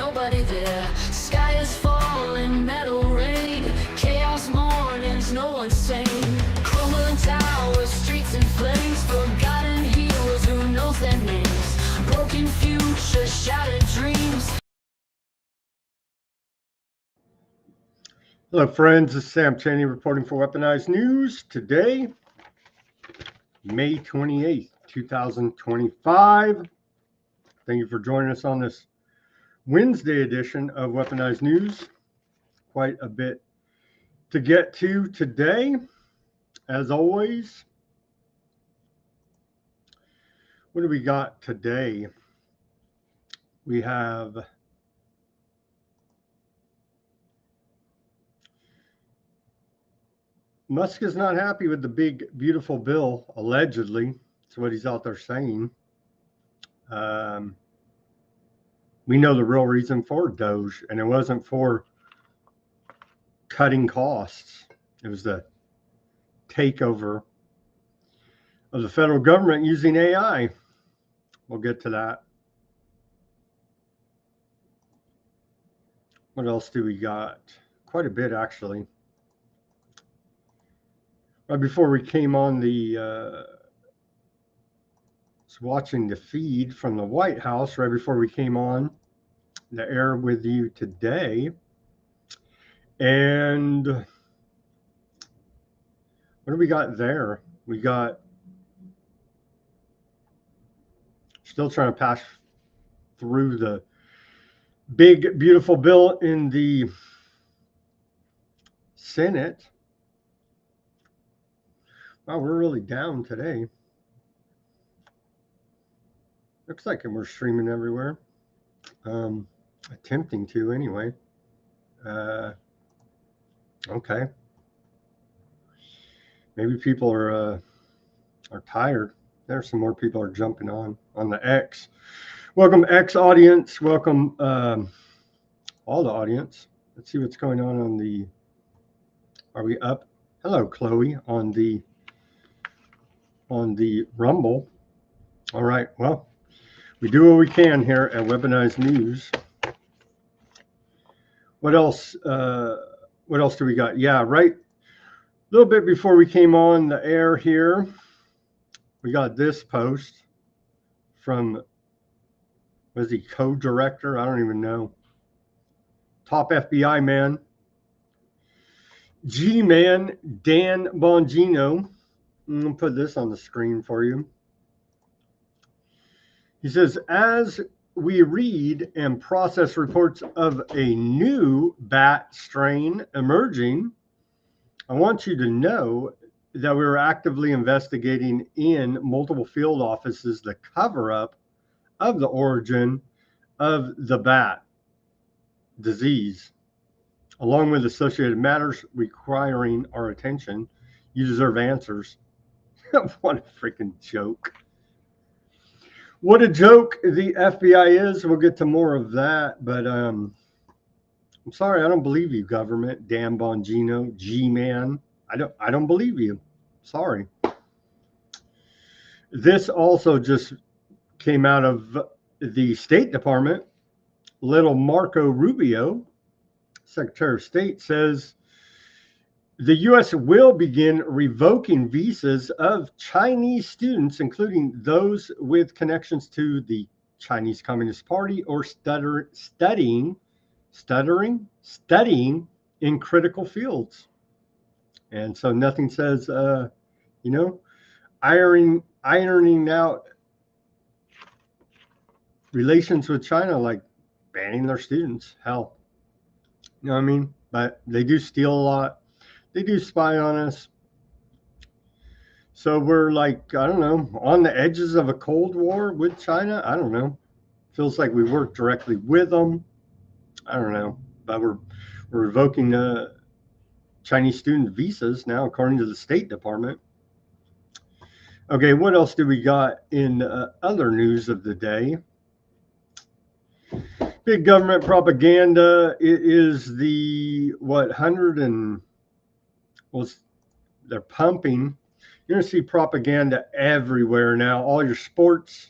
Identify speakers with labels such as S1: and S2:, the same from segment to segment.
S1: nobody there. Sky is falling, metal rain, chaos mornings, no one's sane. Crumbling towers, streets in flames, forgotten heroes, who knows their names. Broken future, shattered dreams.
S2: Hello friends, this is Sam Cheney reporting for Weaponized News. Today, May 28th, 2025. Thank you for joining us on this Wednesday edition of Weaponized News. Quite a bit to get to today, as always. What do we got today? We have Musk is not happy with the big, beautiful bill, allegedly. That's what he's out there saying. We know the real reason for DOGE, and it wasn't for cutting costs. It was the takeover of the federal government using AI. We'll get to that. What else do we got? Quite a bit, actually. Right before we came on was watching the feed from the White House, right before we came on the air with you today. And what do we got there? We got still trying to pass through the big, beautiful bill in the Senate. Wow, we're really down today. Looks like we're streaming everywhere. Attempting to anyway. Okay. Maybe people are tired. There's some more people are jumping on the X. Welcome X audience. Welcome all the audience. Let's see what's going on the. Are we up? Hello, Chloe on the Rumble. All right. Well, we do what we can here at Weaponized News. What else? What else do we got? Yeah, right. A little bit before we came on the air here, we got this post from, was he co-director? I don't even know. Top FBI man, G-man Dan Bongino. I'm going to put this on the screen for you. He says, as we read and process reports of a new bat strain emerging, I want you to know that we were actively investigating in multiple field offices the cover-up of the origin of the bat disease, along with associated matters requiring our attention. You deserve answers. What a freaking joke. What a joke the FBI is. We'll get to more of that, but I'm sorry, I don't believe you, government. Dan Bongino, G-man. I don't believe you. Sorry. This also just came out of the State Department. Little Marco Rubio, Secretary of State, says the U.S. will begin revoking visas of Chinese students, including those with connections to the Chinese Communist Party or studying in critical fields. And so nothing says, ironing out relations with China like banning their students. Hell, you know what I mean? But they do steal a lot. They do spy on us. So we're like, I don't know, on the edges of a Cold War with China. I don't know. Feels like we work directly with them. I don't know. But we're revoking Chinese student visas now, according to the State Department. Okay, what else do we got in other news of the day? Big government propaganda. It is the, what, 100 and, well, they're pumping. You're going to see propaganda everywhere now. All your sports,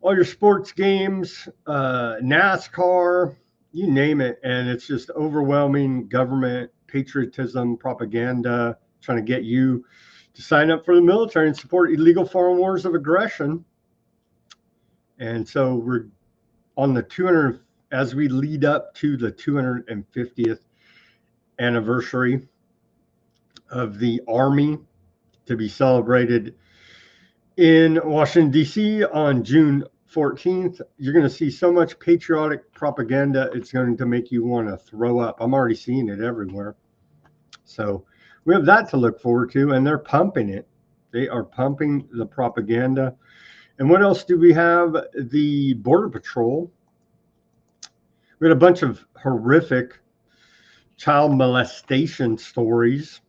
S2: all your sports games, NASCAR, you name it. And it's just overwhelming government patriotism, propaganda, trying to get you to sign up for the military and support illegal foreign wars of aggression. And so we're on the 200, as we lead up to the 250th anniversary of the Army, to be celebrated in Washington, D.C. on June 14th. You're going to see so much patriotic propaganda, it's going to make you want to throw up. I'm already seeing it everywhere. So we have that to look forward to, and they're pumping it. They are pumping the propaganda. And what else do we have? The Border Patrol. We had a bunch of horrific child molestation stories.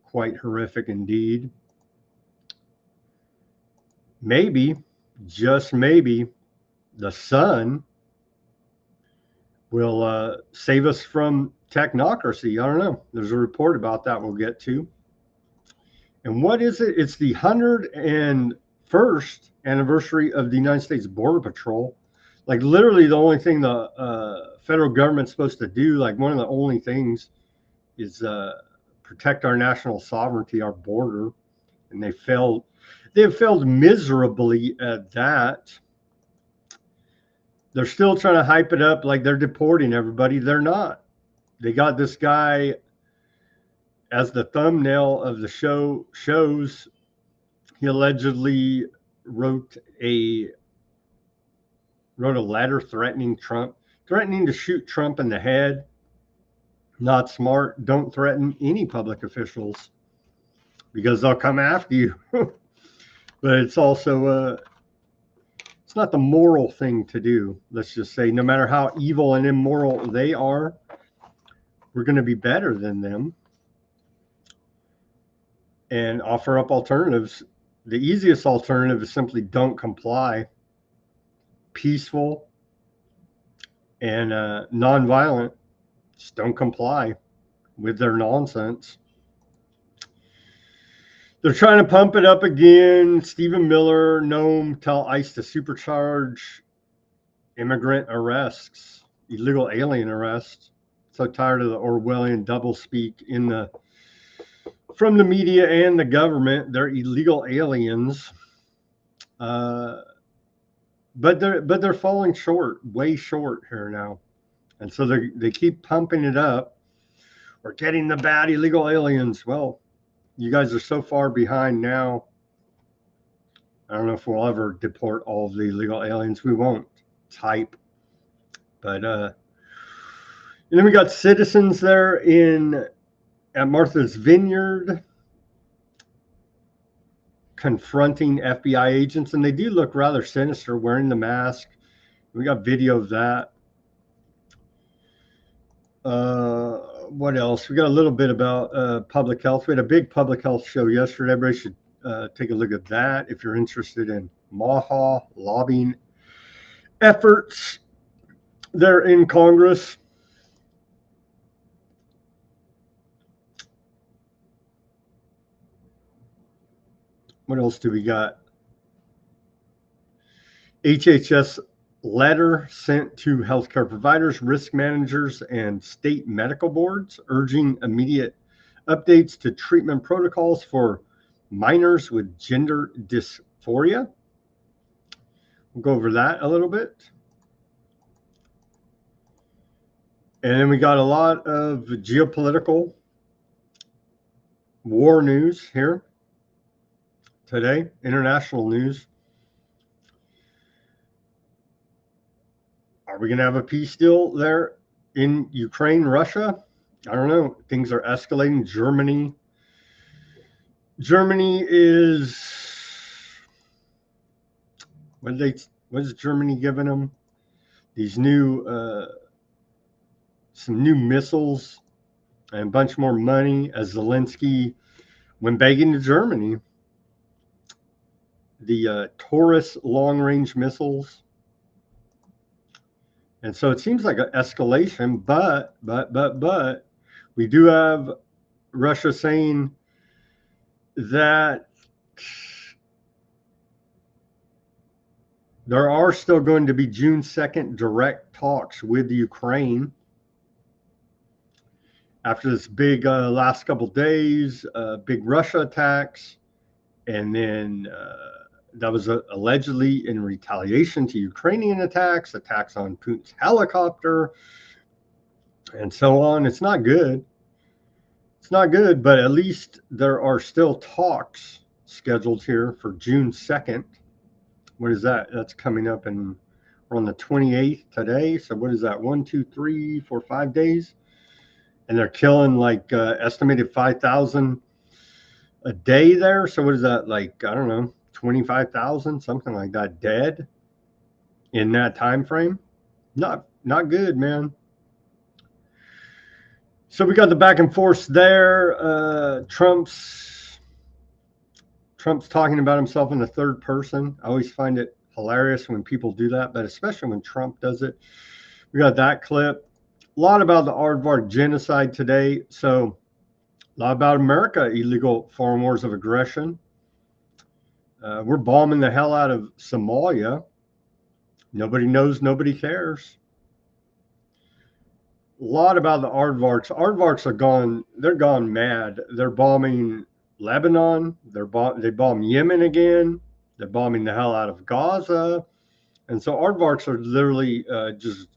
S2: Quite horrific indeed. Maybe, just maybe, the sun will save us from technocracy. I don't know. There's a report about that we'll get to. And what is it? It's the 101st anniversary of the United States Border Patrol. Like literally the only thing the federal government's supposed to do, like one of the only things is protect our national sovereignty, our border. And they failed. They have failed miserably at that. They're still trying to hype it up like they're deporting everybody. They're not. They got this guy as the thumbnail of the shows. He allegedly wrote a letter threatening Trump, threatening to shoot Trump in the head. Not smart. Don't threaten any public officials because they'll come after you. But it's also it's not the moral thing to do. Let's just say, no matter how evil and immoral they are, we're going to be better than them and offer up alternatives. The easiest alternative is simply don't comply. Peaceful and nonviolent. Just don't comply with their nonsense. They're trying to pump it up again. Stephen Miller, Nome, tell ICE to supercharge immigrant arrests, illegal alien arrests. So tired of the Orwellian doublespeak from the media and the government. They're illegal aliens, but they're falling short, way short here now, and so they keep pumping it up. We're getting the bad illegal aliens. Well, you guys are so far behind now. I don't know if we'll ever deport all of the illegal aliens. We won't. It's hype. But and then we got citizens there at Martha's Vineyard confronting FBI agents, and they do look rather sinister wearing the mask. We got video of that. What else? We got a little bit about public health. We had a big public health show yesterday. Everybody should take a look at that if you're interested in MAHA lobbying efforts there in Congress. What else do we got? HHS letter sent to healthcare providers, risk managers, and state medical boards urging immediate updates to treatment protocols for minors with gender dysphoria. We'll go over that a little bit. And then we got a lot of geopolitical war news here today, international news. Are we going to have a peace deal there in Ukraine, Russia? I don't know. Things are escalating. Germany is, what is Germany giving them? These some new missiles and a bunch more money as Zelensky went begging to Germany. The Taurus long-range missiles. And so it seems like an escalation, but we do have Russia saying that There are still going to be June 2nd direct talks with Ukraine after this big last couple days, big Russia attacks, and then that was allegedly in retaliation to Ukrainian attacks on Putin's helicopter, and so on. It's not good. It's not good, but at least there are still talks scheduled here for June 2nd. What is that? That's coming up, and we're on the 28th today. So what is that? 1, 2, 3, 4, 5 days. And they're killing like estimated 5,000 a day there. So what is that, like, I don't know, 25,000, something like that, dead in that time frame? Not good, man. So we got the back and forth there. Trump's talking about himself in the third person. I always find it hilarious when people do that, but especially when Trump does it. We got that clip. A lot about the aardvark genocide today. So a lot about America, illegal foreign wars of aggression. We're bombing the hell out of Somalia. Nobody knows, nobody cares. A lot about the aardvarks. Aardvarks are gone. They're gone mad. They're bombing Lebanon. They bomb Yemen again. They're bombing the hell out of Gaza. And so aardvarks are literally just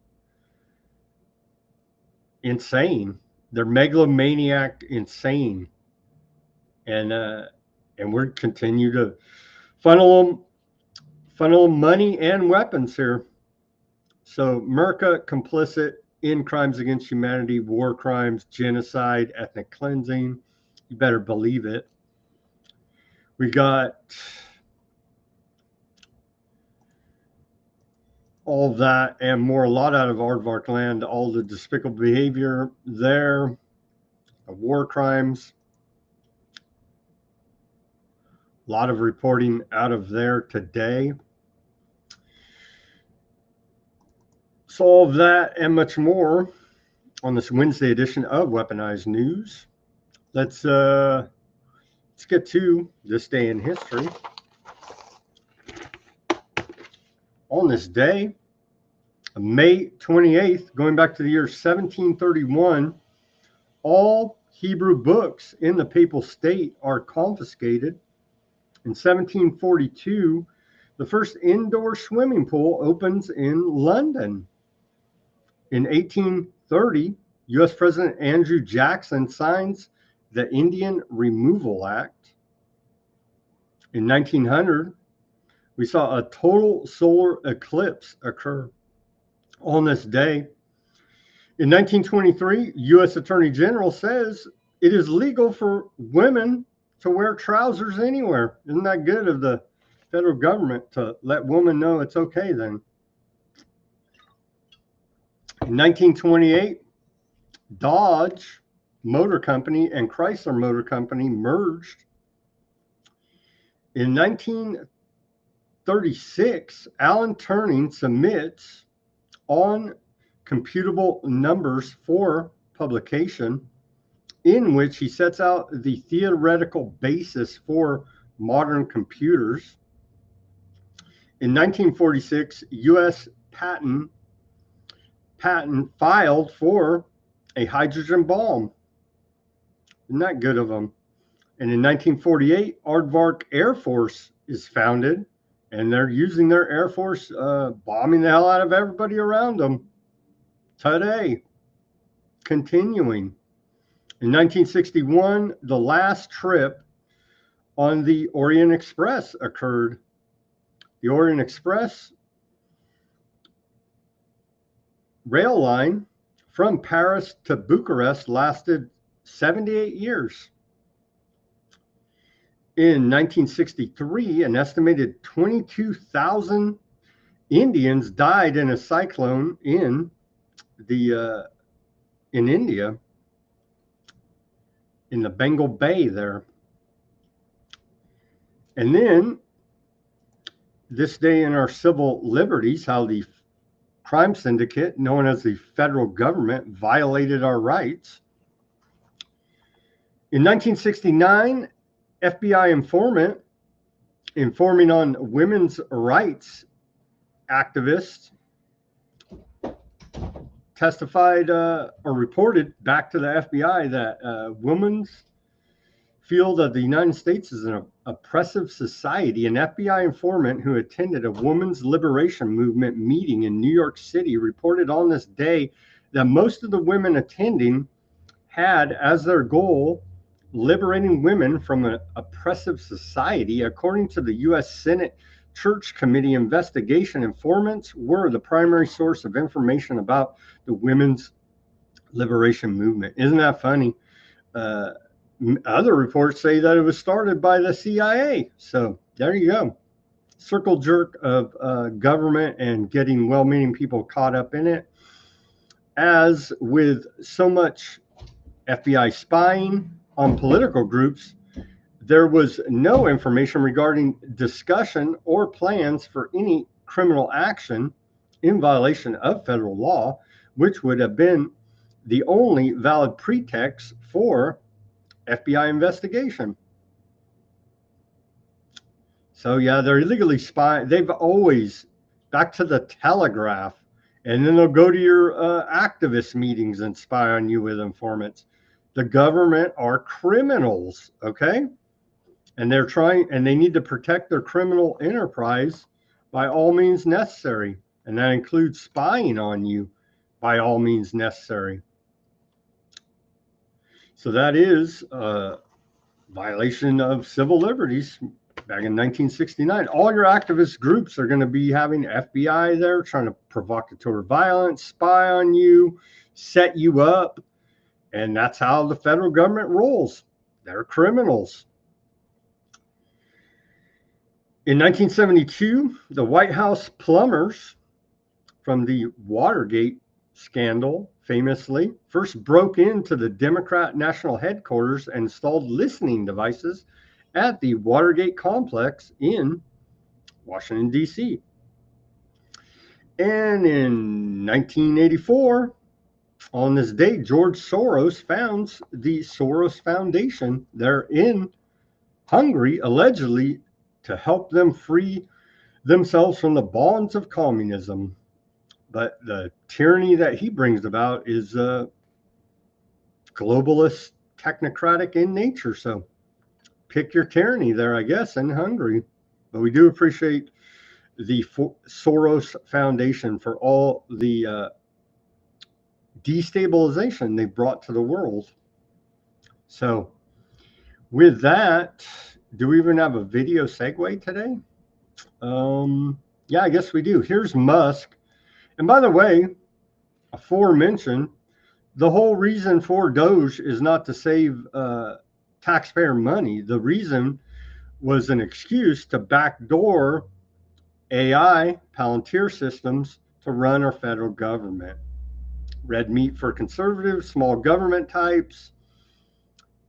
S2: insane. They're megalomaniac insane. And we're continue to funnel them money and weapons here. So America complicit in crimes against humanity, war crimes, genocide, ethnic cleansing. You better believe it. We got all that and more, a lot out of aardvark land, all the despicable behavior there, the war crimes. A lot of reporting out of there today. So all of that and much more on this Wednesday edition of Weaponized News. Let's get to this day in history. On this day, May 28th, going back to the year 1731, all Hebrew books in the Papal State are confiscated. In 1742, the first indoor swimming pool opens in London. In 1830, U.S. President Andrew Jackson signs the Indian Removal Act. In 1900, we saw a total solar eclipse occur on this day. In 1923, U.S. Attorney General says it is legal for women to wear trousers anywhere. Isn't that good of the federal government to let women know it's okay then? In 1928, DOGE Motor Company and Chrysler Motor Company merged. In 1936, Alan Turing submits on computable numbers for publication, in which he sets out the theoretical basis for modern computers. In 1946, U.S. patent filed for a hydrogen bomb. Isn't that good of them? And in 1948, Aardvark Air Force is founded, and they're using their Air Force, bombing the hell out of everybody around them today. Continuing. In 1961, the last trip on the Orient Express occurred. The Orient Express rail line from Paris to Bucharest lasted 78 years. In 1963, an estimated 22,000 Indians died in a cyclone in India, in the Bengal Bay there. And then this day in our civil liberties, how the crime syndicate known as the federal government violated our rights. In 1969, FBI informant informing on women's rights activists testified or reported back to the FBI that women feel that the United States is an oppressive society. An FBI informant who attended a women's liberation movement meeting in New York City reported on this day that most of the women attending had as their goal liberating women from an oppressive society. According to the U.S. Senate Church Committee investigation, informants were the primary source of information about the women's liberation movement. Isn't that funny? Other reports say that it was started by the CIA. So there you go. Circle jerk of government and getting well-meaning people caught up in it. As with so much FBI spying on political groups, there was no information regarding discussion or plans for any criminal action in violation of federal law, which would have been the only valid pretext for FBI investigation. So yeah, they're illegally spying. They've always, back to the Telegraph, and then they'll go to your activist meetings and spy on you with informants. The government are criminals, okay? And they're trying, and they need to protect their criminal enterprise by all means necessary. And that includes spying on you by all means necessary. So that is a violation of civil liberties back in 1969. All your activist groups are going to be having FBI there trying to provocatory violence, spy on you, set you up. And that's how the federal government rolls. They're criminals. In 1972, the White House plumbers from the Watergate scandal famously first broke into the Democrat national headquarters and installed listening devices at the Watergate complex in Washington, D.C. And in 1984, on this day, George Soros founds the Soros Foundation there in Hungary, allegedly to help them free themselves from the bonds of communism. But the tyranny that he brings about is globalist, technocratic in nature. So pick your tyranny there, I guess, in Hungary. But we do appreciate the Soros Foundation for all the destabilization they brought to the world. So with that, do we even have a video segue today? Yeah, I guess we do. Here's Musk. And by the way, aforementioned, the whole reason for DOGE is not to save taxpayer money. The reason was an excuse to backdoor AI, Palantir systems, to run our federal government. Red meat for conservatives, small government types,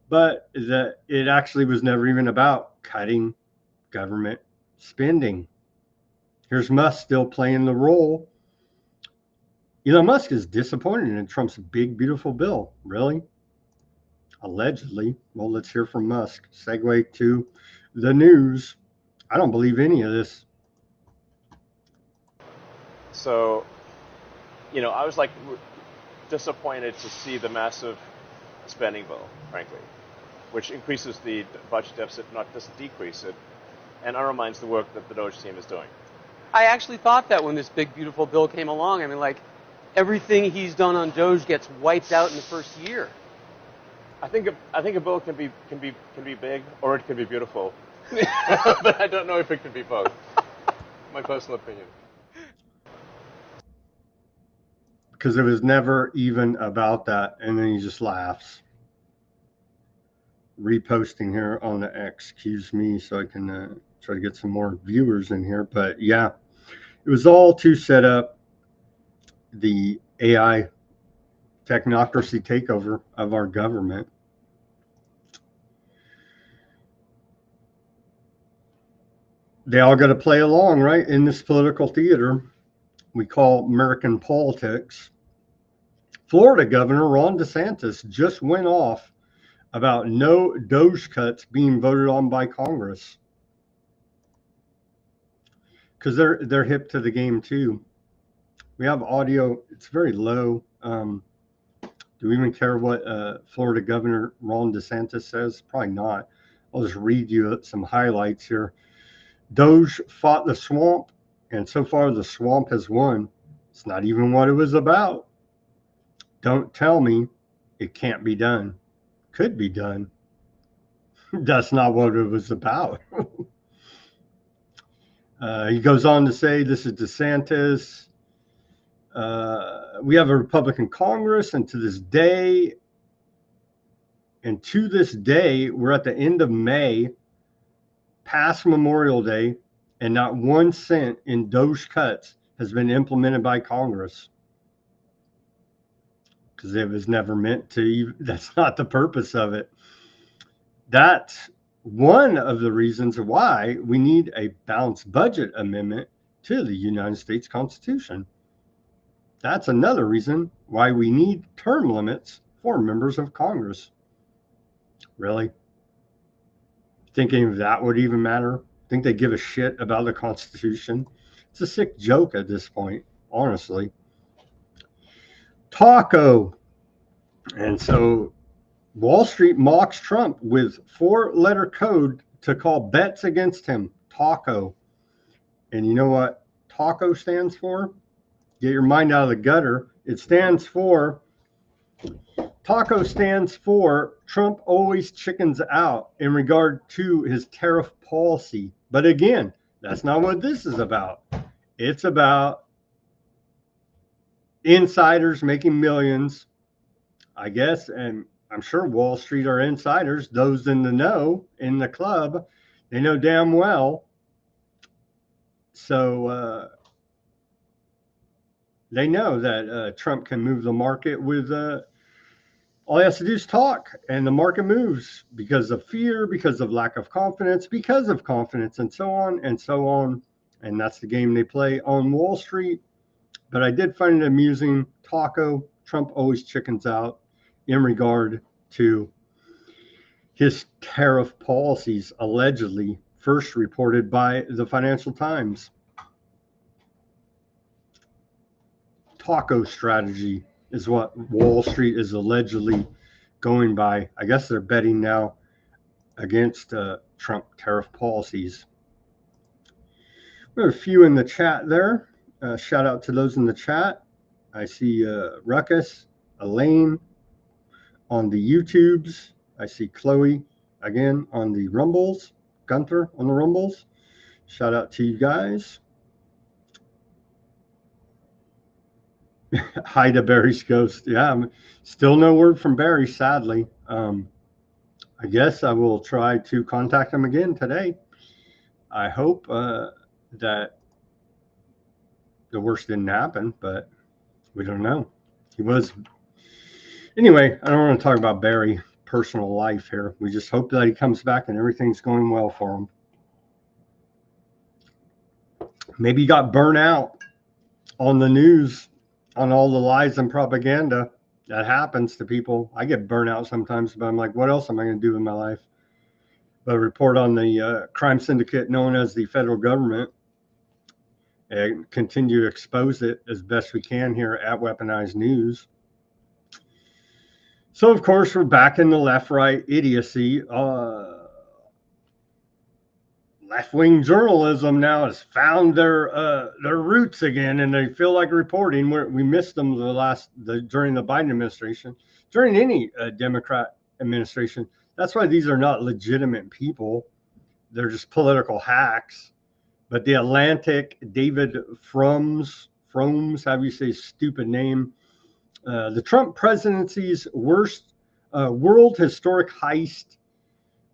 S2: but it actually was never even about cutting government spending. Here's Musk still playing the role. Elon Musk is disappointed in Trump's big, beautiful bill. Really? Allegedly. Well, let's hear from Musk. Segue to the news. I don't believe any of this.
S3: So, I was like disappointed to see the massive spending bill, frankly, which increases the budget deficit, not just decrease it, and undermines the work that the DOGE team is doing.
S4: I actually thought that when this big, beautiful bill came along. I mean, like, everything he's done on DOGE gets wiped out in the first year.
S3: I think a bill can be big or it can be beautiful, but I don't know if it can be both. My personal opinion.
S2: Because it was never even about that, and then he just laughs. Reposting here on the X, excuse me, so I can try to get some more viewers in here. But yeah, it was all to set up the AI technocracy takeover of our government. They all got to play along, right, in this political theater we call American politics. Florida Governor Ron DeSantis just went off about no DOGE cuts being voted on by Congress. because they're hip to the game too. We have audio. It's very low. Do we even care what Florida Governor Ron DeSantis says? Probably not. I'll just read you some highlights here. DOGE fought the swamp, and so far the swamp has won. It's not even what it was about. Don't tell me it can't be done. Could be done. That's not what it was about. He goes on to say, this is DeSantis. We have a Republican Congress, and to this day, we're at the end of May, past Memorial Day, and not 1 cent in DOGE cuts has been implemented by Congress. Because it was never meant to. That's not the purpose of it. That's one of the reasons why we need a balanced budget amendment to the United States Constitution. That's another reason why we need term limits for members of Congress. Really? Thinking that would even matter? Think they give a shit about the Constitution? It's a sick joke at this point, honestly. Taco. And so Wall Street mocks Trump with 4-letter code to call bets against him. Taco. And you know what taco stands for? Get your mind out of the gutter. Taco stands for Trump always chickens out in regard to his tariff policy. But again, that's not what this is about. It's about insiders making millions, I guess, and I'm sure Wall Street are insiders, those in the know, in the club. They know damn well. So they know that Trump can move the market with all he has to do is talk, and the market moves because of fear, because of lack of confidence, because of confidence, and so on and so on. And that's the game they play on Wall Street. But I did find it amusing. Taco, Trump always chickens out in regard to his tariff policies, allegedly first reported by the Financial Times. Taco strategy is what Wall Street is allegedly going by. I guess they're betting now against Trump tariff policies. We have a few in the chat there. Shout out to those in the chat. I see Ruckus, Elaine on the YouTubes. I see Chloe again on the Rumbles, Gunther on the Rumbles. Shout out to you guys. Hi to Barry's ghost. Yeah, still no word from Barry, sadly. I guess I will try to contact him again today. I hope that the worst didn't happen, but we don't know. He was. Anyway, I don't want to talk about Barry's personal life here. We just hope that he comes back and everything's going well for him. Maybe he got burnt out on the news, on all the lies and propaganda. That happens to people. I get burnt out sometimes, but I'm like, what else am I going to do in my life? But report on the crime syndicate known as the federal government and continue to expose it as best we can here at Weaponized News. So, of course, we're back in the left-right idiocy. Left-wing journalism now has found their roots again, and they feel like reporting. We missed them during the Biden administration, during any Democrat administration. That's why these are not legitimate people. They're just political hacks. But the Atlantic, David Fromms, however you say stupid name, the Trump presidency's worst world historic heist.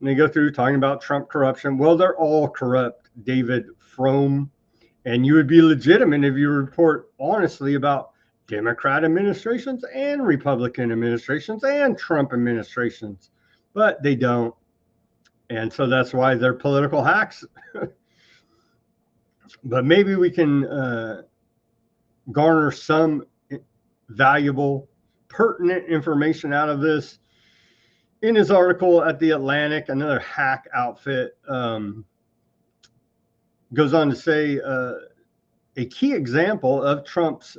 S2: And they go through talking about Trump corruption. Well, they're all corrupt, David Fromm. And you would be legitimate if you report honestly about Democrat administrations and Republican administrations and Trump administrations. But they don't. And so that's why they're political hacks. But maybe we can garner some valuable, pertinent information out of this. In his article at The Atlantic, another hack outfit Goes on to say a key example of Trump's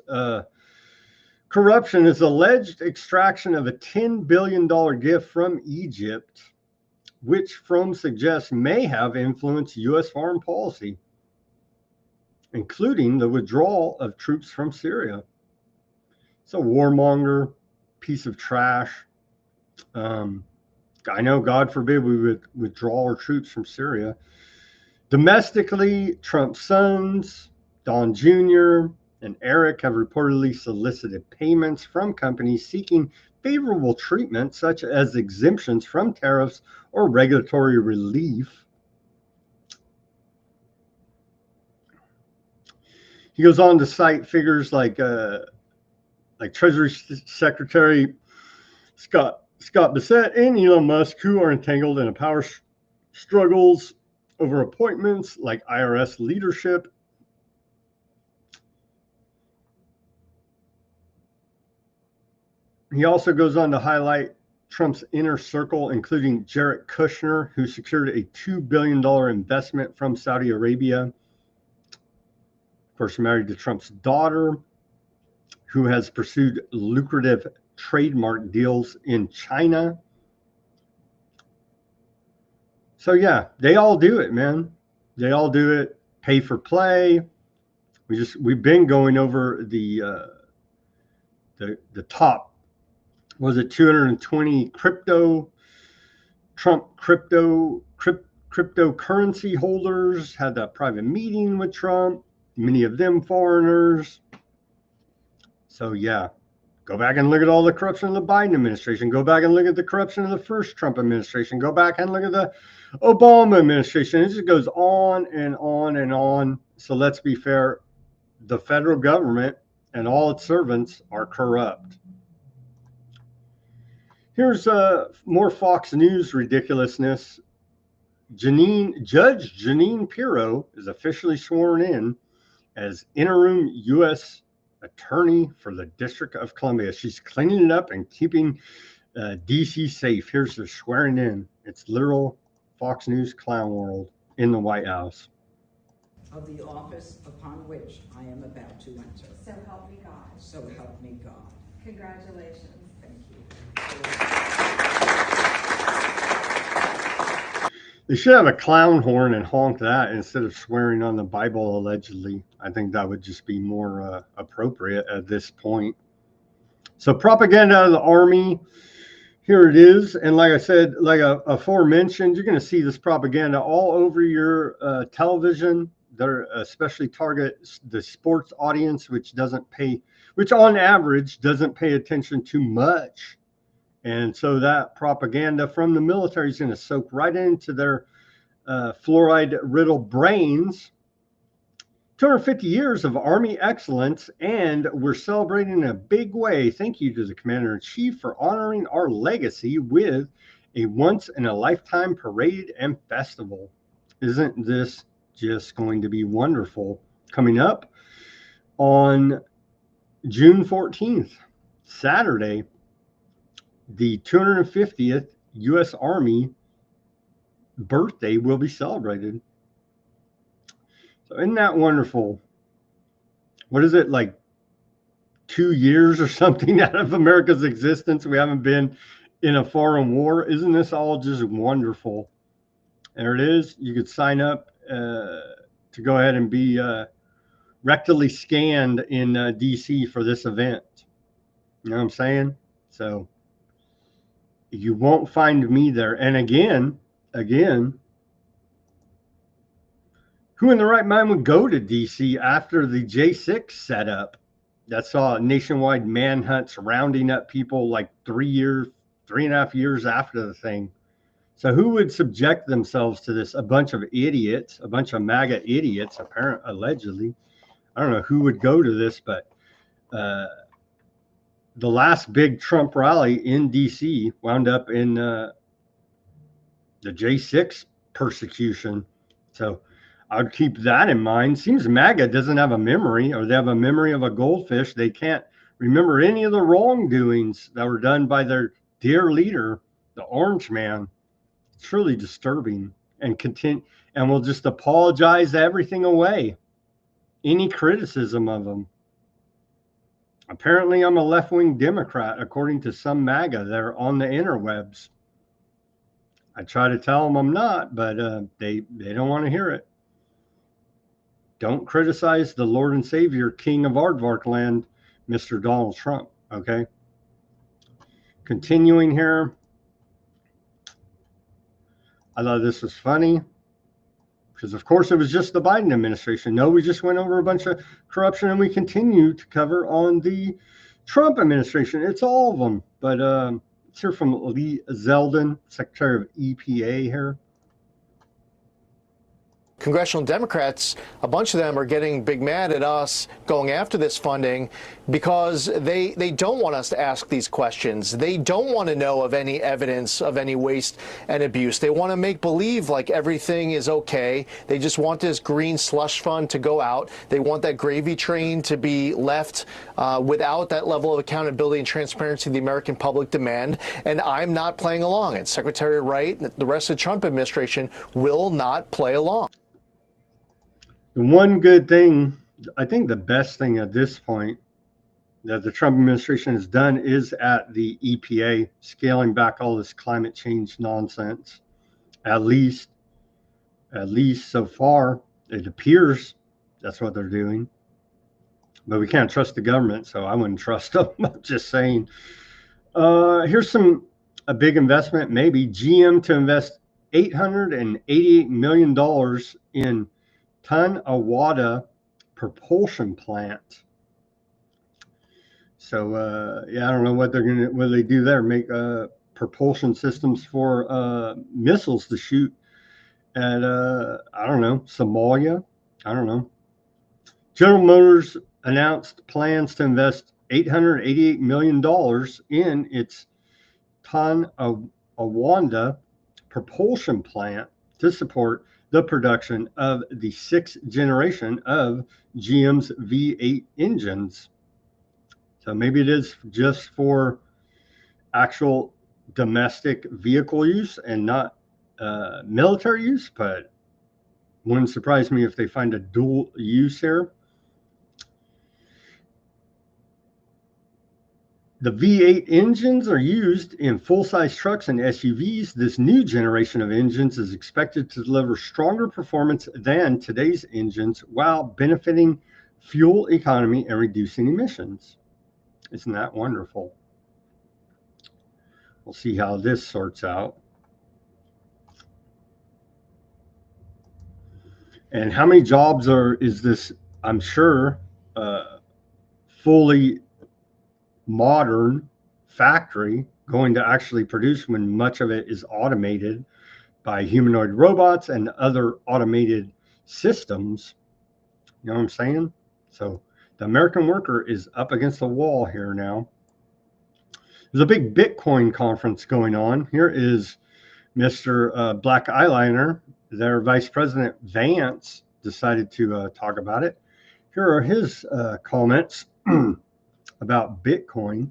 S2: corruption is alleged extraction of a $10 billion gift from Egypt, which Fromm suggests may have influenced U.S. foreign policy, including the withdrawal of troops from Syria. It's a warmonger, piece of trash. I know, God forbid, we would withdraw our troops from Syria. Domestically, Trump's sons, Don Jr. and Eric, have reportedly solicited payments from companies seeking favorable treatment, such as exemptions from tariffs or regulatory relief. He goes on to cite figures like Treasury Secretary Scott Bissett and Elon Musk, who are entangled in power struggles over appointments like IRS leadership. He also goes on to highlight Trump's inner circle, including Jared Kushner, who secured a $2 billion investment from Saudi Arabia. Of course, married to Trump's daughter, who has pursued lucrative trademark deals in China. So yeah, they all do it, man. They all do it. Pay for play. We've been going over the top. Was it 220 Trump cryptocurrency holders had that private meeting with Trump, many of them foreigners. So yeah, go back and look at all the corruption of the Biden administration. Go back and look at the corruption of the first Trump administration. Go back and look at the Obama administration. It just goes on and on and on. So let's be fair. The federal government and all its servants are corrupt. Here's more Fox News ridiculousness. Judge Jeanine Pirro is officially sworn in as interim U.S. attorney for the District of Columbia. She's cleaning it up and keeping D.C. safe. Here's the swearing in. It's literal Fox News clown world in the White House.
S5: Of the office upon which I am about to enter.
S6: So help me God.
S5: So help me God.
S6: Congratulations.
S5: Thank you.
S2: They should have a clown horn and honk that instead of swearing on the Bible, allegedly. I think that would just be more appropriate at this point. So propaganda out of the Army. Here it is. And like I said, like aforementioned, you're going to see this propaganda all over your television. They're especially target the sports audience, which on average doesn't pay attention to much. And so that propaganda from the military is going to soak right into their fluoride-riddled brains. 250 years of Army excellence, and we're celebrating in a big way. Thank you to the Commander-in-Chief for honoring our legacy with a once-in-a-lifetime parade and festival. Isn't this just going to be wonderful? Coming up on June 14th, Saturday, the 250th U.S. Army birthday will be celebrated. So isn't that wonderful? What is it, like 2 years or something out of America's existence? We haven't been in a foreign war. Isn't this all just wonderful? There it is. You could sign up to go ahead and be rectally scanned in D.C. for this event. You know what I'm saying? So you won't find me there. And again, who in the right mind would go to D.C. after the J6 setup that saw nationwide manhunts rounding up people like 3.5 years after the thing? So who would subject themselves to this? A bunch of idiots, a bunch of MAGA idiots, allegedly. I don't know who would go to this, but the last big Trump rally in D.C. wound up in the J6 persecution. So I would keep that in mind. Seems MAGA doesn't have a memory, or they have a memory of a goldfish. They can't remember any of the wrongdoings that were done by their dear leader, the Orange Man. It's truly disturbing and and will just apologize everything away, any criticism of them. Apparently, I'm a left-wing Democrat, according to some MAGA there on the interwebs. I try to tell them I'm not, but they don't want to hear it. Don't criticize the Lord and Savior, King of Aardvark land, Mr. Donald Trump, okay? Continuing here. I thought this was funny because, of course, it was just the Biden administration. No, we just went over a bunch of corruption, and we continue to cover on the Trump administration. It's all of them. But let's hear from Lee Zeldin, Secretary of EPA here.
S7: Congressional Democrats, a bunch of them are getting big mad at us going after this funding because they don't want us to ask these questions. They don't want to know of any evidence of any waste and abuse. They want to make believe like everything is okay. They just want this green slush fund to go out. They want that gravy train to be left without that level of accountability and transparency the American public demand. And I'm not playing along. And Secretary Wright and the rest of the Trump administration will not play along.
S2: The one good thing, I think the best thing at this point that the Trump administration has done is at the EPA scaling back all this climate change nonsense. At least so far, it appears that's what they're doing. But we can't trust the government, so I wouldn't trust them. I'm just saying. Here's a big investment, maybe GM to invest $888 million in Tonawanda propulsion plant. So yeah, I don't know what they do there. Make propulsion systems for missiles to shoot at I don't know, Somalia. I don't know. General Motors announced plans to invest $888 million in its Tonawanda propulsion plant to support the production of the 6th generation of GM's V8 engines. So maybe it is just for actual domestic vehicle use and not military use, but wouldn't surprise me if they find a dual use here. The V8 engines are used in full-size trucks and SUVs. This new generation of engines is expected to deliver stronger performance than today's engines while benefiting fuel economy and reducing emissions. Isn't that wonderful? We'll see how this sorts out. And how many jobs is this, I'm sure, fully modern factory going to actually produce when much of it is automated by humanoid robots and other automated systems? You know what I'm saying? So the American worker is up against the wall here now. There's a big Bitcoin conference going on. Here is Mr. Black Eyeliner. Their Vice President Vance decided to talk about it. Here are his comments about Bitcoin.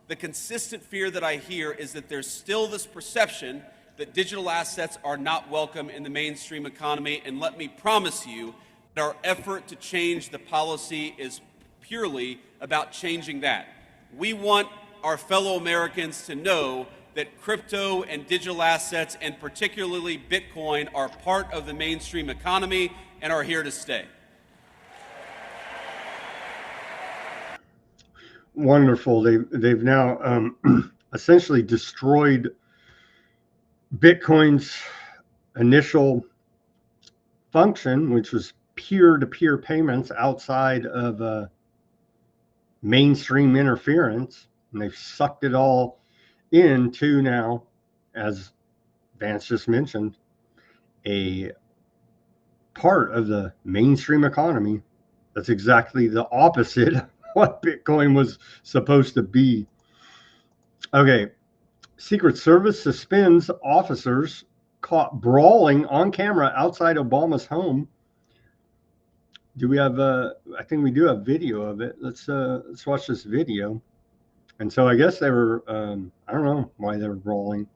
S8: The consistent fear that I hear is that there's still this perception that digital assets are not welcome in the mainstream economy. And let me promise you that our effort to change the policy is purely about changing that. We want our fellow Americans to know that crypto and digital assets, and particularly Bitcoin, are part of the mainstream economy and are here to stay.
S2: Wonderful. They've now essentially destroyed Bitcoin's initial function, which was peer-to-peer payments outside of mainstream interference, and they've sucked it all into now, as Vance just mentioned, a part of the mainstream economy. That's exactly the opposite of what Bitcoin was supposed to be. Okay, Secret Service suspends officers caught brawling on camera outside Obama's home. Do we have I think we do have video of it. Let's watch this video. And so I guess they were I don't know why they were brawling.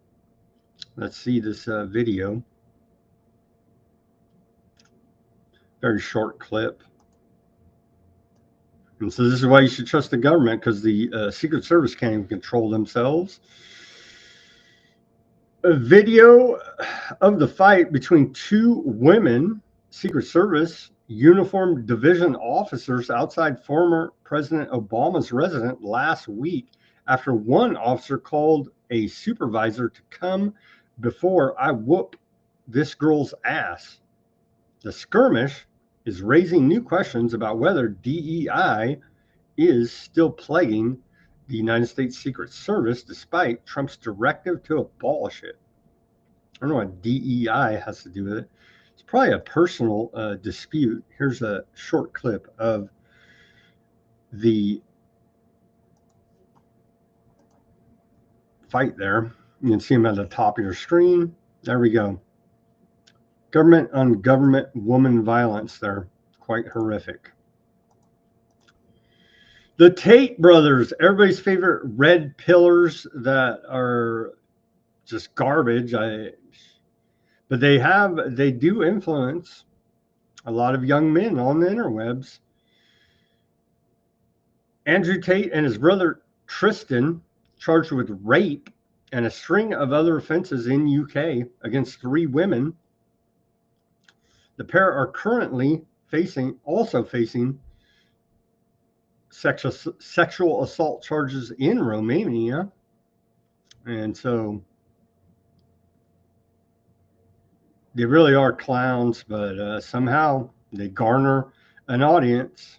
S2: Let's see this video. Very short clip. And so this is why you should trust the government, because the Secret Service can't even control themselves. A video of the fight between two women Secret Service uniformed division officers outside former President Obama's residence last week after one officer called a supervisor to come before I whoop this girl's ass. The skirmish is raising new questions about whether DEI is still plaguing the United States Secret Service despite Trump's directive to abolish it. I don't know what DEI has to do with it. It's probably a personal dispute. Here's a short clip of the fight there. You can see them at the top of your screen. There we go. Government on government woman violence there. Quite horrific. The Tate brothers, everybody's favorite red pillars that are just garbage. But they do influence a lot of young men on the interwebs. Andrew Tate and his brother Tristan, charged with rape and a string of other offenses in UK against 3 women. The pair are currently facing sexual assault charges in Romania. And so they really are clowns, but somehow they garner an audience.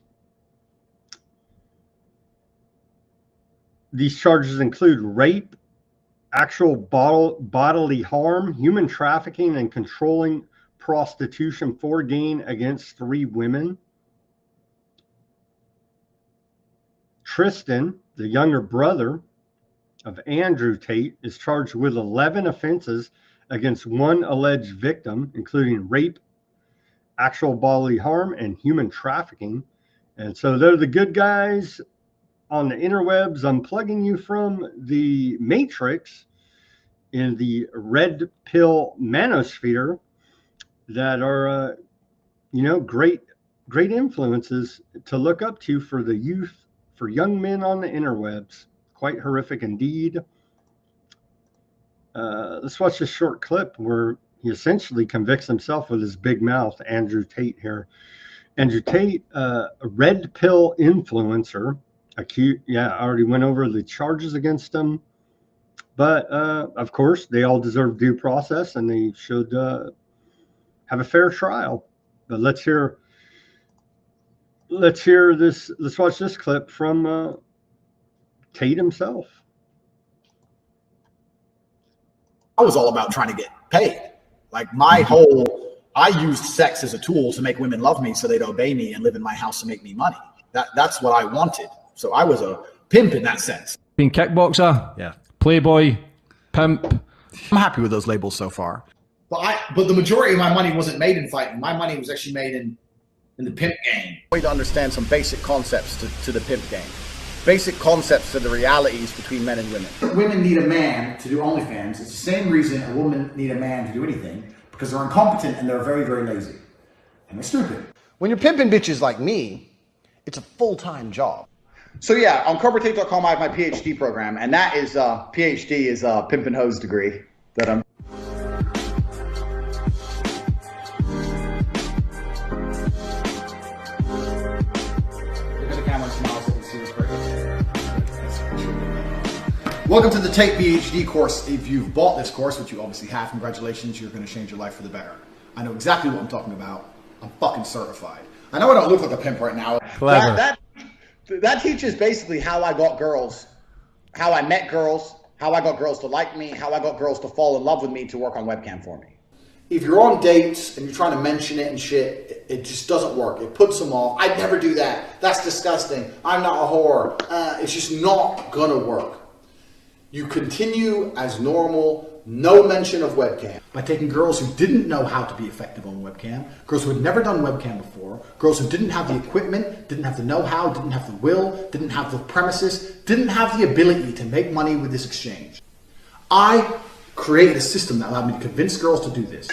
S2: These charges include rape, actual bodily harm, human trafficking, and controlling prostitution for gain against 3 women. Tristan, the younger brother of Andrew Tate, is charged with 11 offenses against 1 alleged victim, including rape, actual bodily harm, and human trafficking. And so they're the good guys on the interwebs, unplugging you from the matrix in the red pill manosphere that are, great influences to look up to for the youth, for young men on the interwebs. Quite horrific indeed. Let's watch this short clip where he essentially convicts himself with his big mouth, Andrew Tate here. Andrew Tate, a red pill influencer, I already went over the charges against him. But, of course, they all deserve due process, and they should have a fair trial. But let's hear this. Let's watch this clip from Tate himself.
S9: I was all about trying to get paid. Like I used sex as a tool to make women love me so they'd obey me and live in my house to make me money. That's what I wanted. So I was a pimp in that sense.
S10: Being kickboxer, yeah, playboy, pimp.
S9: I'm happy with those labels so far. But the majority of my money wasn't made in fighting. My money was actually made in the pimp game. We need to understand some basic concepts to the pimp game. Basic concepts to the realities between men and women. Women need a man to do OnlyFans. It's the same reason a woman need a man to do anything, because they're incompetent and they're very, very lazy. And they're stupid. When you're pimping bitches like me, it's a full-time job. So yeah, on CobraTate.com I have my PhD program, and that is, PhD is a pimp and hose degree that I'm. Welcome to the Tate PhD course. If you've bought this course, which you obviously have, congratulations, you're going to change your life for the better. I know exactly what I'm talking about. I'm fucking certified. I know I don't look like a pimp right now.
S10: Clever.
S9: That teaches basically how I got girls, how I met girls, how I got girls to like me, how I got girls to fall in love with me to work on webcam for me. If you're on dates and you're trying to mention it and shit, it just doesn't work. It puts them off. I'd never do that. That's disgusting. I'm not a whore. It's just not gonna work. You continue as normal, no mention of webcam. By taking girls who didn't know how to be effective on webcam, girls who had never done webcam before, girls who didn't have the equipment, didn't have the know-how, didn't have the will, didn't have the premises, didn't have the ability to make money with this exchange. I created a system that allowed me to convince girls to do this,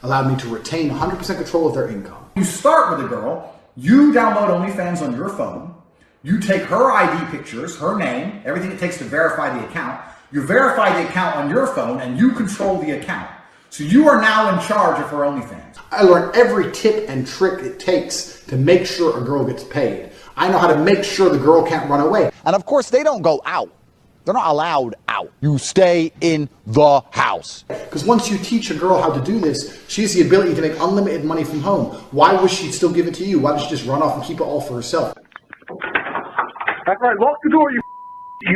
S9: allowed me to retain 100% control of their income. You start with a girl, you download OnlyFans on your phone, you take her ID pictures, her name, everything it takes to verify the account, you verify the account on your phone, and you control the account. So you are now in charge of her OnlyFans. I learned every tip and trick it takes to make sure a girl gets paid. I know how to make sure the girl can't run away.
S11: And of course, they don't go out. They're not allowed out. You stay in the house.
S9: Because once you teach a girl how to do this, she has the ability to make unlimited money from home. Why would she still give it to you? Why would she just run off and keep it all for herself?
S12: That's right, lock the door, you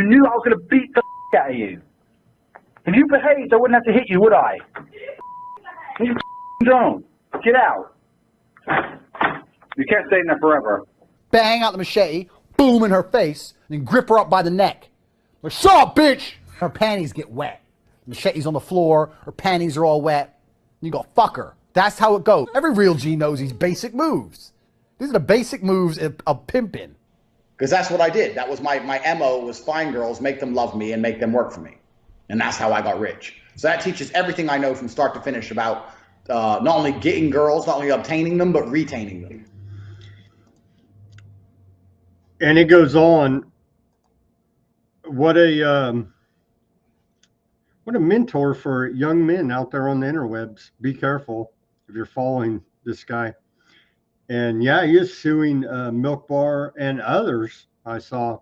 S12: knew I was going to beat the out of you. If you behaved, I wouldn't have to hit you, would I? You don't. Get out. You can't stay in there forever.
S11: Bang out the machete, boom in her face, and then grip her up by the neck. Like, shut up, bitch! Her panties get wet. The machete's on the floor, her panties are all wet. And you go, fuck her. That's how it goes. Every real G knows these basic moves. These are the basic moves of pimping.
S9: Because that's what I did. That was my MO, was find girls, make them love me, and make them work for me. And that's how I got rich. So that teaches everything I know from start to finish about not only getting girls, not only obtaining them, but retaining them.
S2: And it goes on. What a mentor for young men out there on the interwebs. Be careful if you're following this guy. And yeah, he is suing Milk Bar and others I saw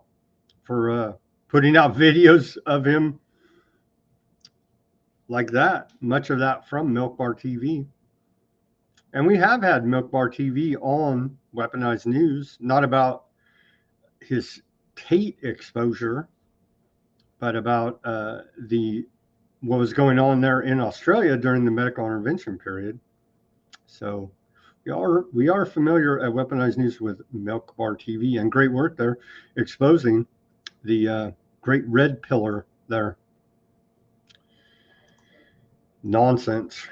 S2: for putting out videos of him like that. Much of that from Milk Bar TV. And we have had Milk Bar TV on Weaponized News, not about his Tate exposure, but about what was going on there in Australia during the medical intervention period. So we are familiar at Weaponized News with Milk Bar TV, and great work there exposing the great red pillar there. Nonsense.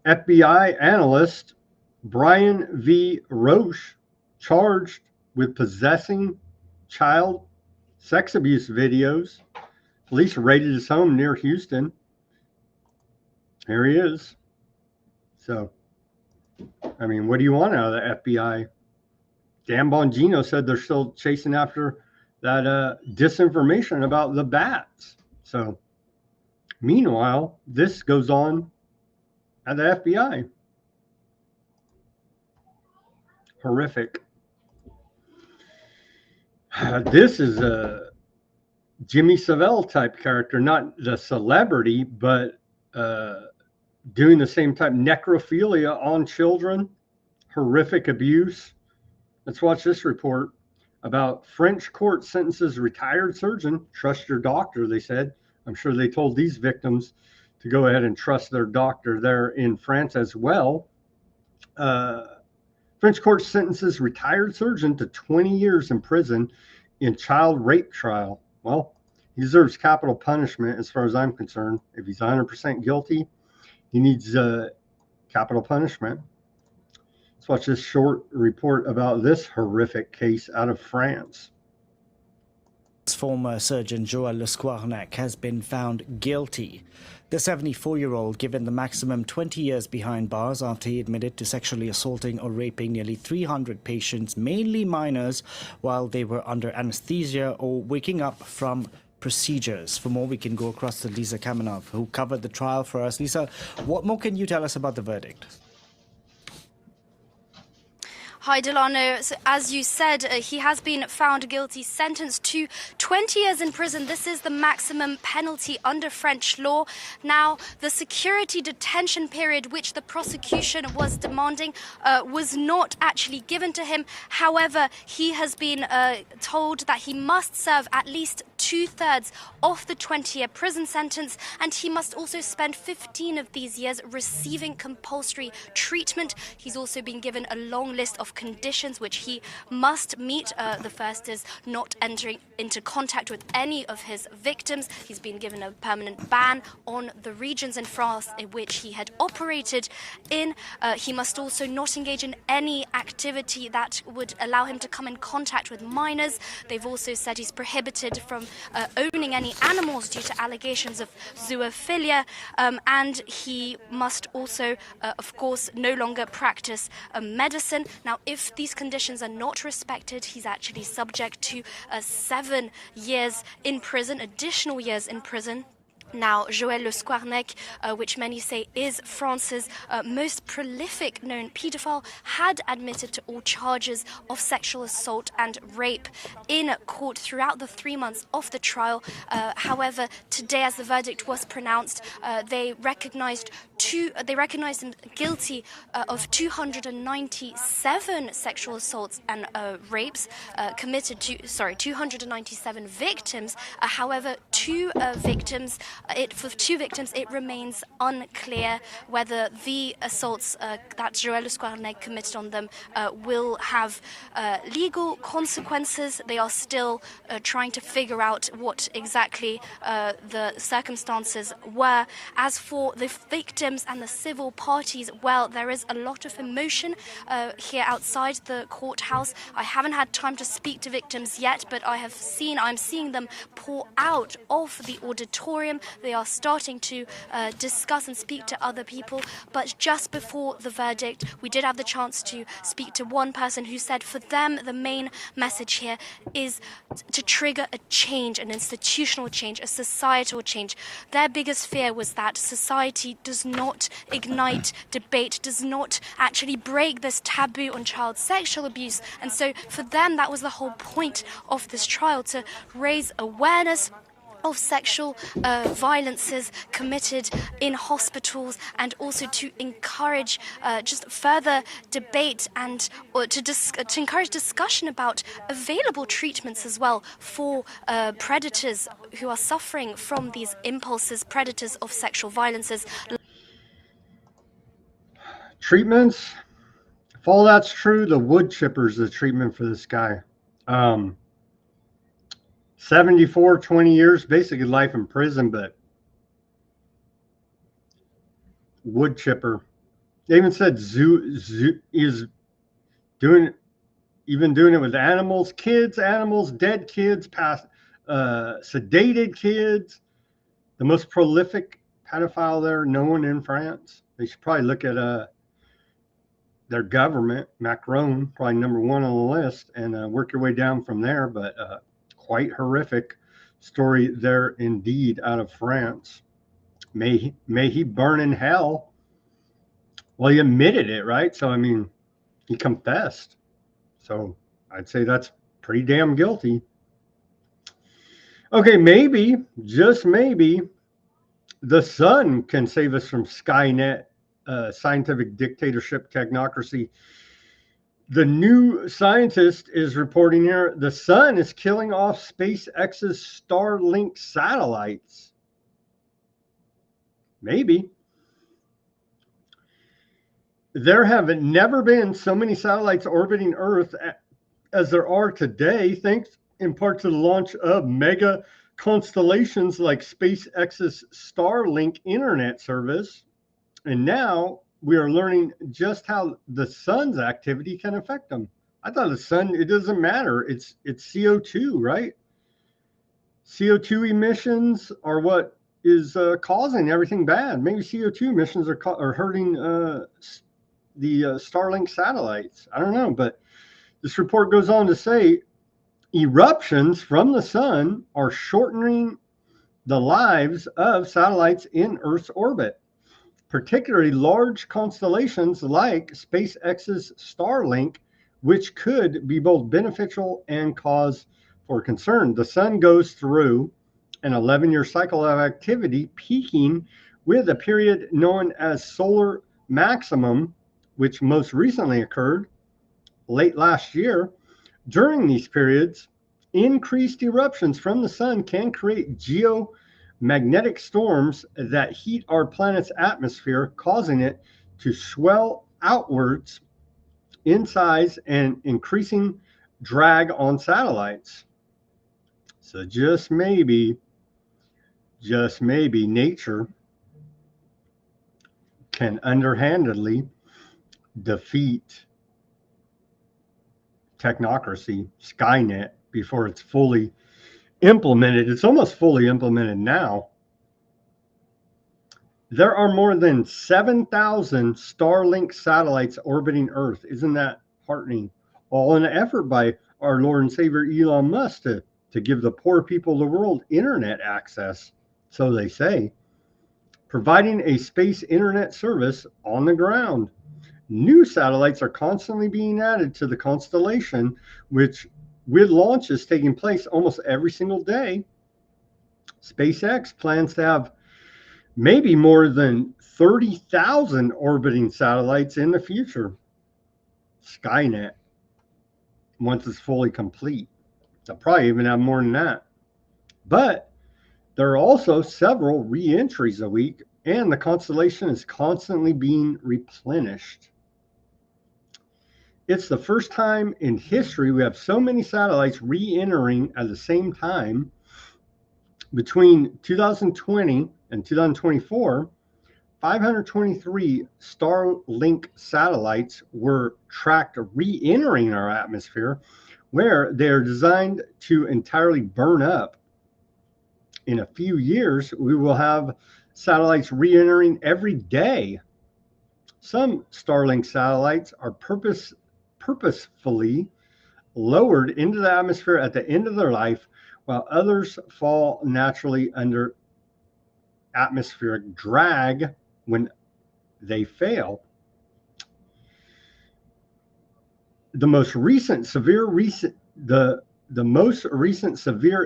S2: FBI analyst Brian V. Roche charged with possessing child sex abuse videos. Police raided his home near Houston. Here he is. So, I mean, what do you want out of the FBI? Dan Bongino said they're still chasing after that disinformation about the bats. So, meanwhile, this goes on at the FBI. Horrific. This is a Jimmy Savile type character, not the celebrity, but doing the same type necrophilia on children, horrific abuse. Let's watch this report about French court sentences retired surgeon. Trust your doctor, they said. I'm sure they told these victims to go ahead and trust their doctor there in France as well. French court sentences retired surgeon to 20 years in prison in child rape trial. Well, he deserves capital punishment as far as I'm concerned. If he's 100% guilty, he needs capital punishment. Let's watch this short report about this horrific case out of France.
S13: Former surgeon Joël Lescoarnac has been found guilty. The 74-year-old given the maximum 20 years behind bars after he admitted to sexually assaulting or raping nearly 300 patients, mainly minors, while they were under anesthesia or waking up from procedures. For more, we can go across to Lisa Kamenov, who covered the trial for us. Lisa, what more can you tell us about the verdict?
S14: Hi, Delano. So, as you said, he has been found guilty, sentenced to 20 years in prison. This is the maximum penalty under French law. Now, the security detention period, which the prosecution was demanding, was not actually given to him. However, he has been told that he must serve at least 2/3 of the 20-year prison sentence, and he must also spend 15 of these years receiving compulsory treatment. He's also been given a long list of of conditions which he must meet. The first is not entering into contact with any of his victims. He's been given a permanent ban on the regions in France in which he had operated in. He must also not engage in any activity that would allow him to come in contact with minors. They've also said he's prohibited from owning any animals due to allegations of zoophilia, and he must also, of course, no longer practice medicine. Now, if these conditions are not respected, he's actually subject to 7 years in prison, additional years in prison. Now, Joël Le Squarnec, which many say is France's most prolific known paedophile, had admitted to all charges of sexual assault and rape in court throughout the 3 months of the trial. However, today, as the verdict was pronounced, they recognized him guilty of 297 sexual assaults and rapes committed to 297 victims. However, for two victims, it remains unclear whether the assaults that Joël Le Squarnec committed on them will have legal consequences. They are still trying to figure out what exactly the circumstances were. As for the victims and the civil parties, well, there is a lot of emotion here outside the courthouse. I haven't had time to speak to victims yet, but I'm seeing them pour out of the auditorium. They are starting to discuss and speak to other people. But just before the verdict, we did have the chance to speak to one person who said for them the main message here is to trigger a change, an institutional change, a societal change. Their biggest fear was that society does not ignite debate, does not actually break this taboo on child sexual abuse. And so for them, that was the whole point of this trial, to raise awareness of sexual violences committed in hospitals, and also to encourage just further debate and to encourage discussion about available treatments as well for predators who are suffering from these impulses, predators of sexual violences.
S2: Treatments, if all that's true, the wood chipper's the treatment for this guy. 74, 20 years, basically life in prison, but wood chipper. They even said zoo is doing it with animals, dead kids, past sedated kids. The most prolific pedophile there known in France. They should probably look at their government, Macron, probably number one on the list, and work your way down from there. But quite horrific story there indeed out of France. May he burn in hell. Well, he admitted it, right? So, I mean, he confessed. So I'd say that's pretty damn guilty. Okay, maybe, just maybe, the sun can save us from Skynet, scientific dictatorship, technocracy. The New Scientist is reporting here, the sun is killing off SpaceX's Starlink satellites. Maybe. There have never been so many satellites orbiting Earth as there are today, thanks in part to the launch of mega constellations like SpaceX's Starlink internet service. And now we are learning just how the sun's activity can affect them. I thought the sun, it doesn't matter. It's CO2, right? CO2 emissions are what is causing everything bad. Maybe CO2 emissions are hurting the Starlink satellites. I don't know, but this report goes on to say eruptions from the sun are shortening the lives of satellites in Earth's orbit, particularly large constellations like SpaceX's Starlink, which could be both beneficial and cause for concern. The sun goes through an 11-year cycle of activity, peaking with a period known as solar maximum, which most recently occurred late last year. During these periods, increased eruptions from the sun can create geomagnetic storms that heat our planet's atmosphere, causing it to swell outwards in size and increasing drag on satellites. So just maybe nature can underhandedly defeat technocracy, Skynet, before it's fully implemented. It's almost fully implemented now. There are more than 7,000 Starlink satellites orbiting Earth. Isn't that heartening? All in an effort by our Lord and Savior Elon Musk to give the poor people of the world internet access, so they say, providing a space internet service on the ground. New satellites are constantly being added to the constellation, which with launches taking place almost every single day. SpaceX plans to have maybe more than 30,000 orbiting satellites in the future. Skynet, once it's fully complete. They'll probably even have more than that. But there are also several re-entries a week, and the constellation is constantly being replenished. It's the first time in history we have so many satellites re-entering at the same time. Between 2020 and 2024, 523 Starlink satellites were tracked re-entering our atmosphere, where they're designed to entirely burn up. In a few years, we will have satellites re-entering every day. Some Starlink satellites are purposefully lowered into the atmosphere at the end of their life, while others fall naturally under atmospheric drag when they fail. The most recent severe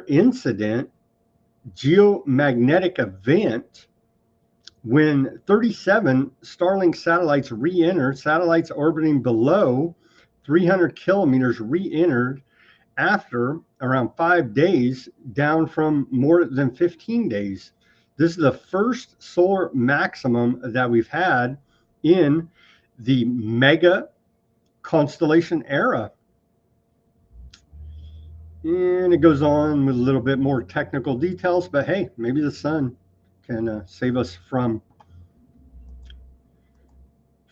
S2: incident, geomagnetic event, when 37 Starlink satellites re-entered, satellites orbiting below 300 kilometers re-entered after around 5 days, down from more than 15 days. This is the first solar maximum that we've had in the mega constellation era. And it goes on with a little bit more technical details, but hey, maybe the sun can save us from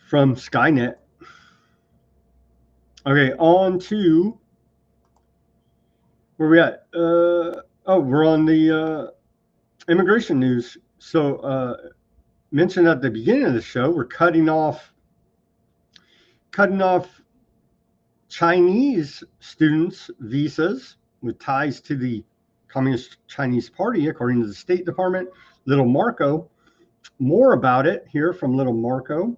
S2: Skynet. Okay, on to where we at? We're on the immigration news. So mentioned at the beginning of the show, we're cutting off Chinese students' visas with ties to the Communist Chinese Party, according to the State Department. Little Marco, more about it here from Little Marco.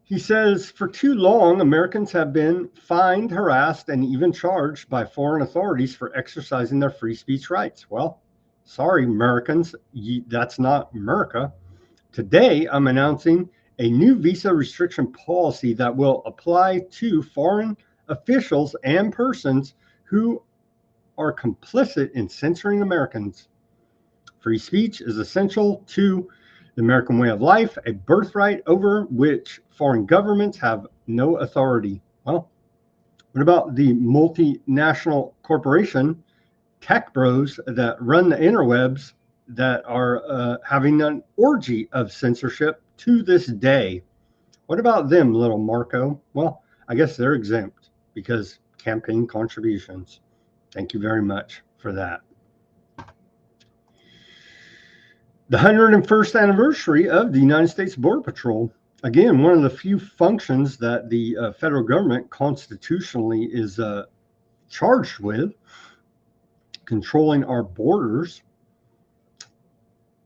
S2: He says, for too long, Americans have been fined, harassed, and even charged by foreign authorities for exercising their free speech rights. Well, sorry, Americans, that's not America. Today, I'm announcing a new visa restriction policy that will apply to foreign officials and persons who are complicit in censoring Americans. Free speech is essential to the American way of life, a birthright over which foreign governments have no authority. Well, what about the multinational corporation tech bros that run the interwebs that are having an orgy of censorship to this day? What about them, Little Marco? Well, I guess they're exempt because campaign contributions. Thank you very much for that. The 101st anniversary of the United States Border Patrol. Again, one of the few functions that the federal government constitutionally is charged with, controlling our borders.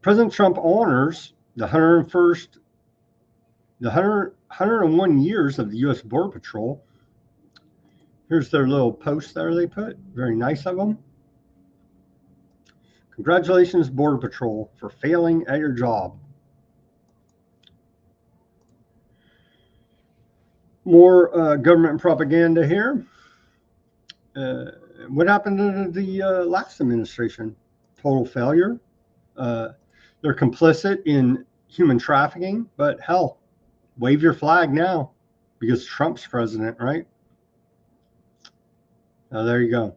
S2: President Trump honors the 101 years of the U.S. Border Patrol. Here's their little post there they put. Very nice of them. Congratulations, Border Patrol, for failing at your job. More government propaganda here. What happened to the last administration? Total failure. They're complicit in human trafficking, but hell, wave your flag now. because Trump's president, right? There you go.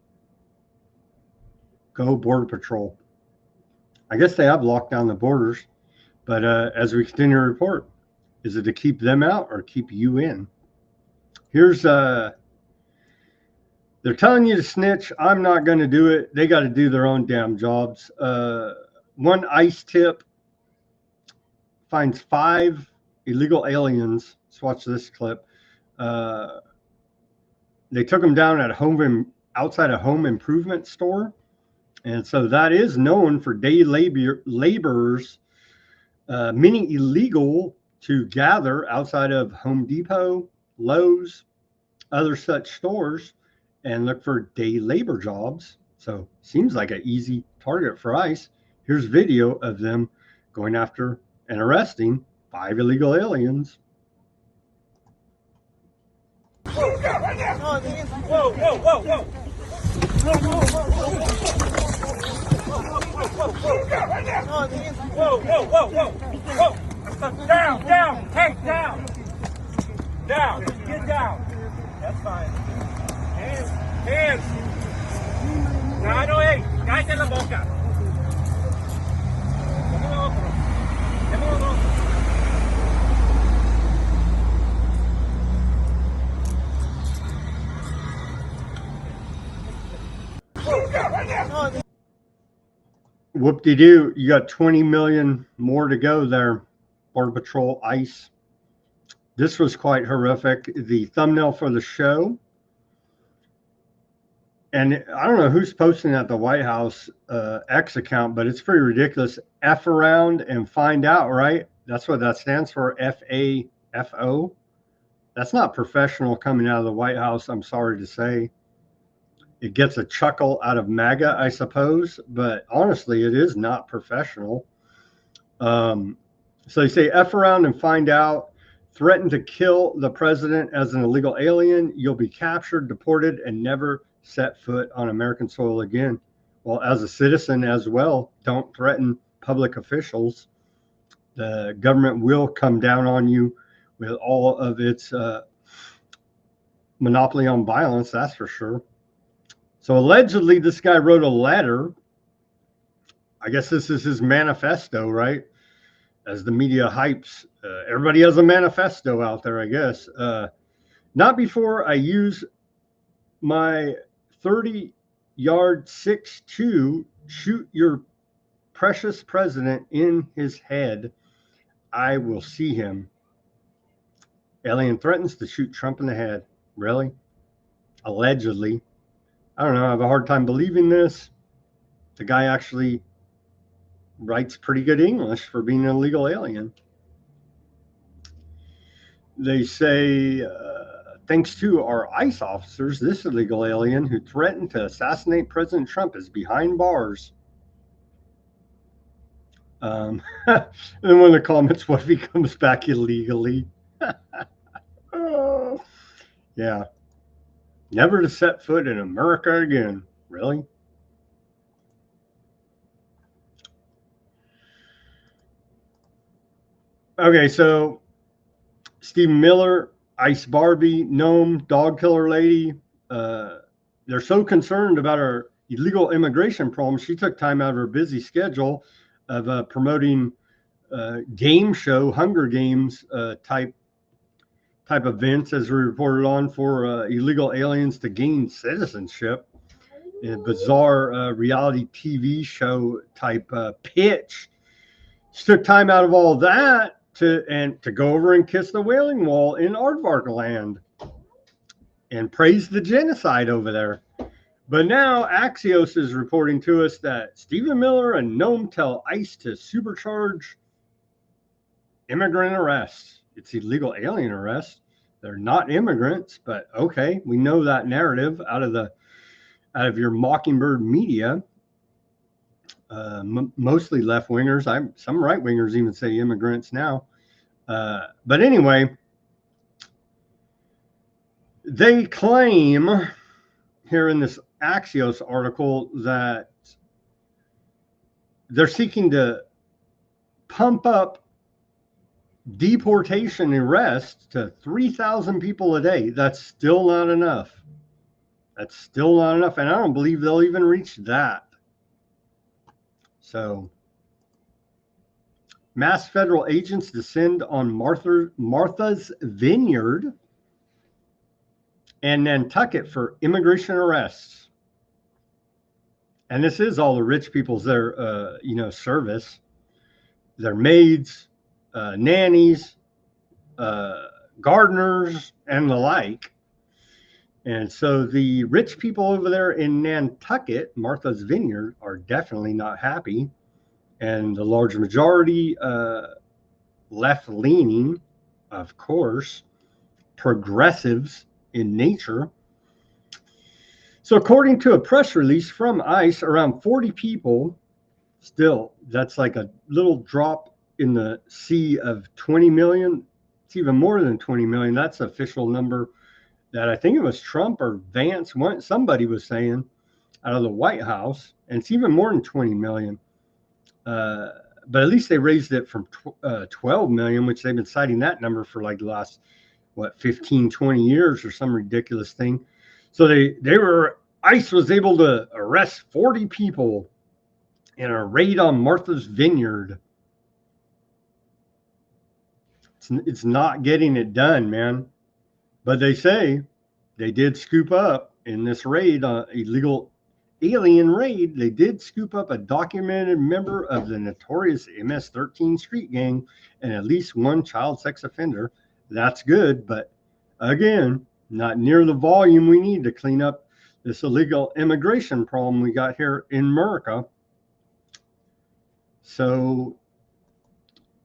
S2: Go Border Patrol. I guess they have locked down the borders, but as we continue to report, is it to keep them out or keep you in? Here's they're telling you to snitch. I'm not going to do it. They got to do their own damn jobs. One ICE tip finds 5 illegal aliens. Let's watch this clip. They took them down at outside a home improvement store. And so that is known for day laborers, meaning illegal to gather outside of Home Depot, Lowe's, other such stores, and look for day labor jobs. So seems like an easy target for ICE. Here's video of them going after and arresting 5 illegal aliens.
S1: Whoa, whoa, whoa, whoa. Whoa, whoa, whoa, whoa, whoa. Down, hey, down. Down, get down. That's fine. Hands. No, hey, cállate la boca.
S2: Whoop-de-doo, you got 20 million more to go there, Border Patrol, ICE. This was quite horrific. The thumbnail for the show, and I don't know who's posting at the White House X account, but it's pretty ridiculous. F around and find out, right? That's what that stands for, FAFO. That's not professional coming out of the White House, I'm sorry to say. It gets a chuckle out of MAGA, I suppose, but honestly, it is not professional. So they say F around and find out, threaten to kill the president as an illegal alien. You'll be captured, deported, and never set foot on American soil again. Well, as a citizen as well, don't threaten public officials. The government will come down on you with all of its monopoly on violence, that's for sure. So allegedly, this guy wrote a letter. I guess this is his manifesto, right? As the media hypes. Everybody has a manifesto out there, I guess. Not before I use my 30-yard 6.2 shoot your precious president in his head. I will see him. Alien threatens to shoot Trump in the head. Really? Allegedly. I don't know. I have a hard time believing this. The guy actually writes pretty good English for being an illegal alien. They say, thanks to our ICE officers, this illegal alien who threatened to assassinate President Trump is behind bars. And then one of the comments, what if he comes back illegally? Oh, yeah. Never to set foot in America again. Really? Okay, so Stephen Miller, Ice Barbie, Gnome, Dog Killer Lady, they're so concerned about our illegal immigration problem. She took time out of her busy schedule of promoting game show, Hunger Games type events, as we reported on, for illegal aliens to gain citizenship. A bizarre reality TV show type pitch. She took time out of all that to go over and kiss the Wailing Wall in Aardvark land and praise the genocide over there. But now Axios is reporting to us that Stephen Miller and Gnome tell ICE to supercharge immigrant arrests. It's illegal alien arrests. They're not immigrants, but okay, we know that narrative out of your Mockingbird media. Mostly left wingers. Some right wingers even say immigrants now. But anyway, they claim here in this Axios article that they're seeking to pump up deportation arrests to 3,000 people a day. That's still not enough. That's still not enough. And I don't believe they'll even reach that. So, mass federal agents descend on Martha's Vineyard and Nantucket for immigration arrests. And this is all the rich people's service. Their maids, nannies, gardeners, and the like. And so the rich people over there in Nantucket, Martha's Vineyard, are definitely not happy. And the large majority, left-leaning, of course, progressives in nature. So according to a press release from ICE, around 40 people, still, that's like a little drop in the sea of 20 million. It's even more than 20 million. That's the official number that I think it was Trump or Vance, somebody was saying out of the White House, and it's even more than 20 million. But at least they raised it from 12 million, which they've been citing that number for like the last, 15, 20 years or some ridiculous thing. So ICE was able to arrest 40 people in a raid on Martha's Vineyard. It's not getting it done, man. But they say they did scoop up in this raid, illegal alien raid. They did scoop up a documented member of the notorious MS-13 street gang and at least one child sex offender. That's good, but again, not near the volume we need to clean up this illegal immigration problem we got here in America. So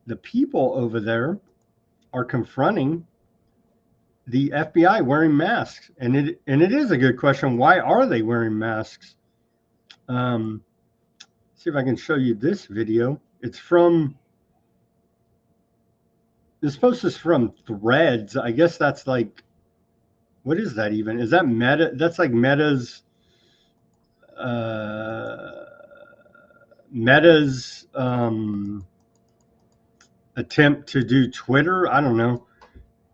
S2: the people over there are confronting the FBI wearing masks, and it is a good question. Why are they wearing masks? See if I can show you this video. This post is from Threads. I guess that's like, what is that even? Is that Meta? That's like Meta's attempt to do Twitter. I don't know.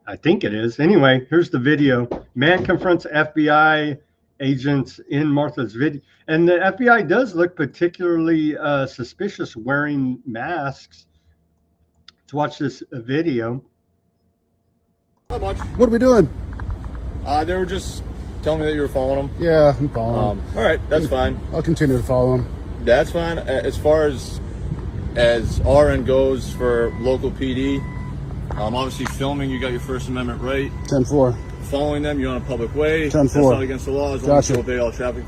S2: I think it is. Anyway, here's the video. Man confronts FBI agents in Martha's Vineyard. And the FBI does look particularly suspicious wearing masks. Let's watch this video.
S15: Not much.
S11: What are we doing?
S15: They were just telling me that you were following them.
S11: Yeah, I'm following them.
S15: All right, that's fine.
S11: I'll continue to follow them.
S15: That's fine. As far as RN goes for local PD, obviously filming, you got your First Amendment right.
S11: 10-4.
S15: Following them, you're on a public way.
S11: 10-4.
S15: That's not against the law as long as you
S11: Gotcha.
S15: obey all traffic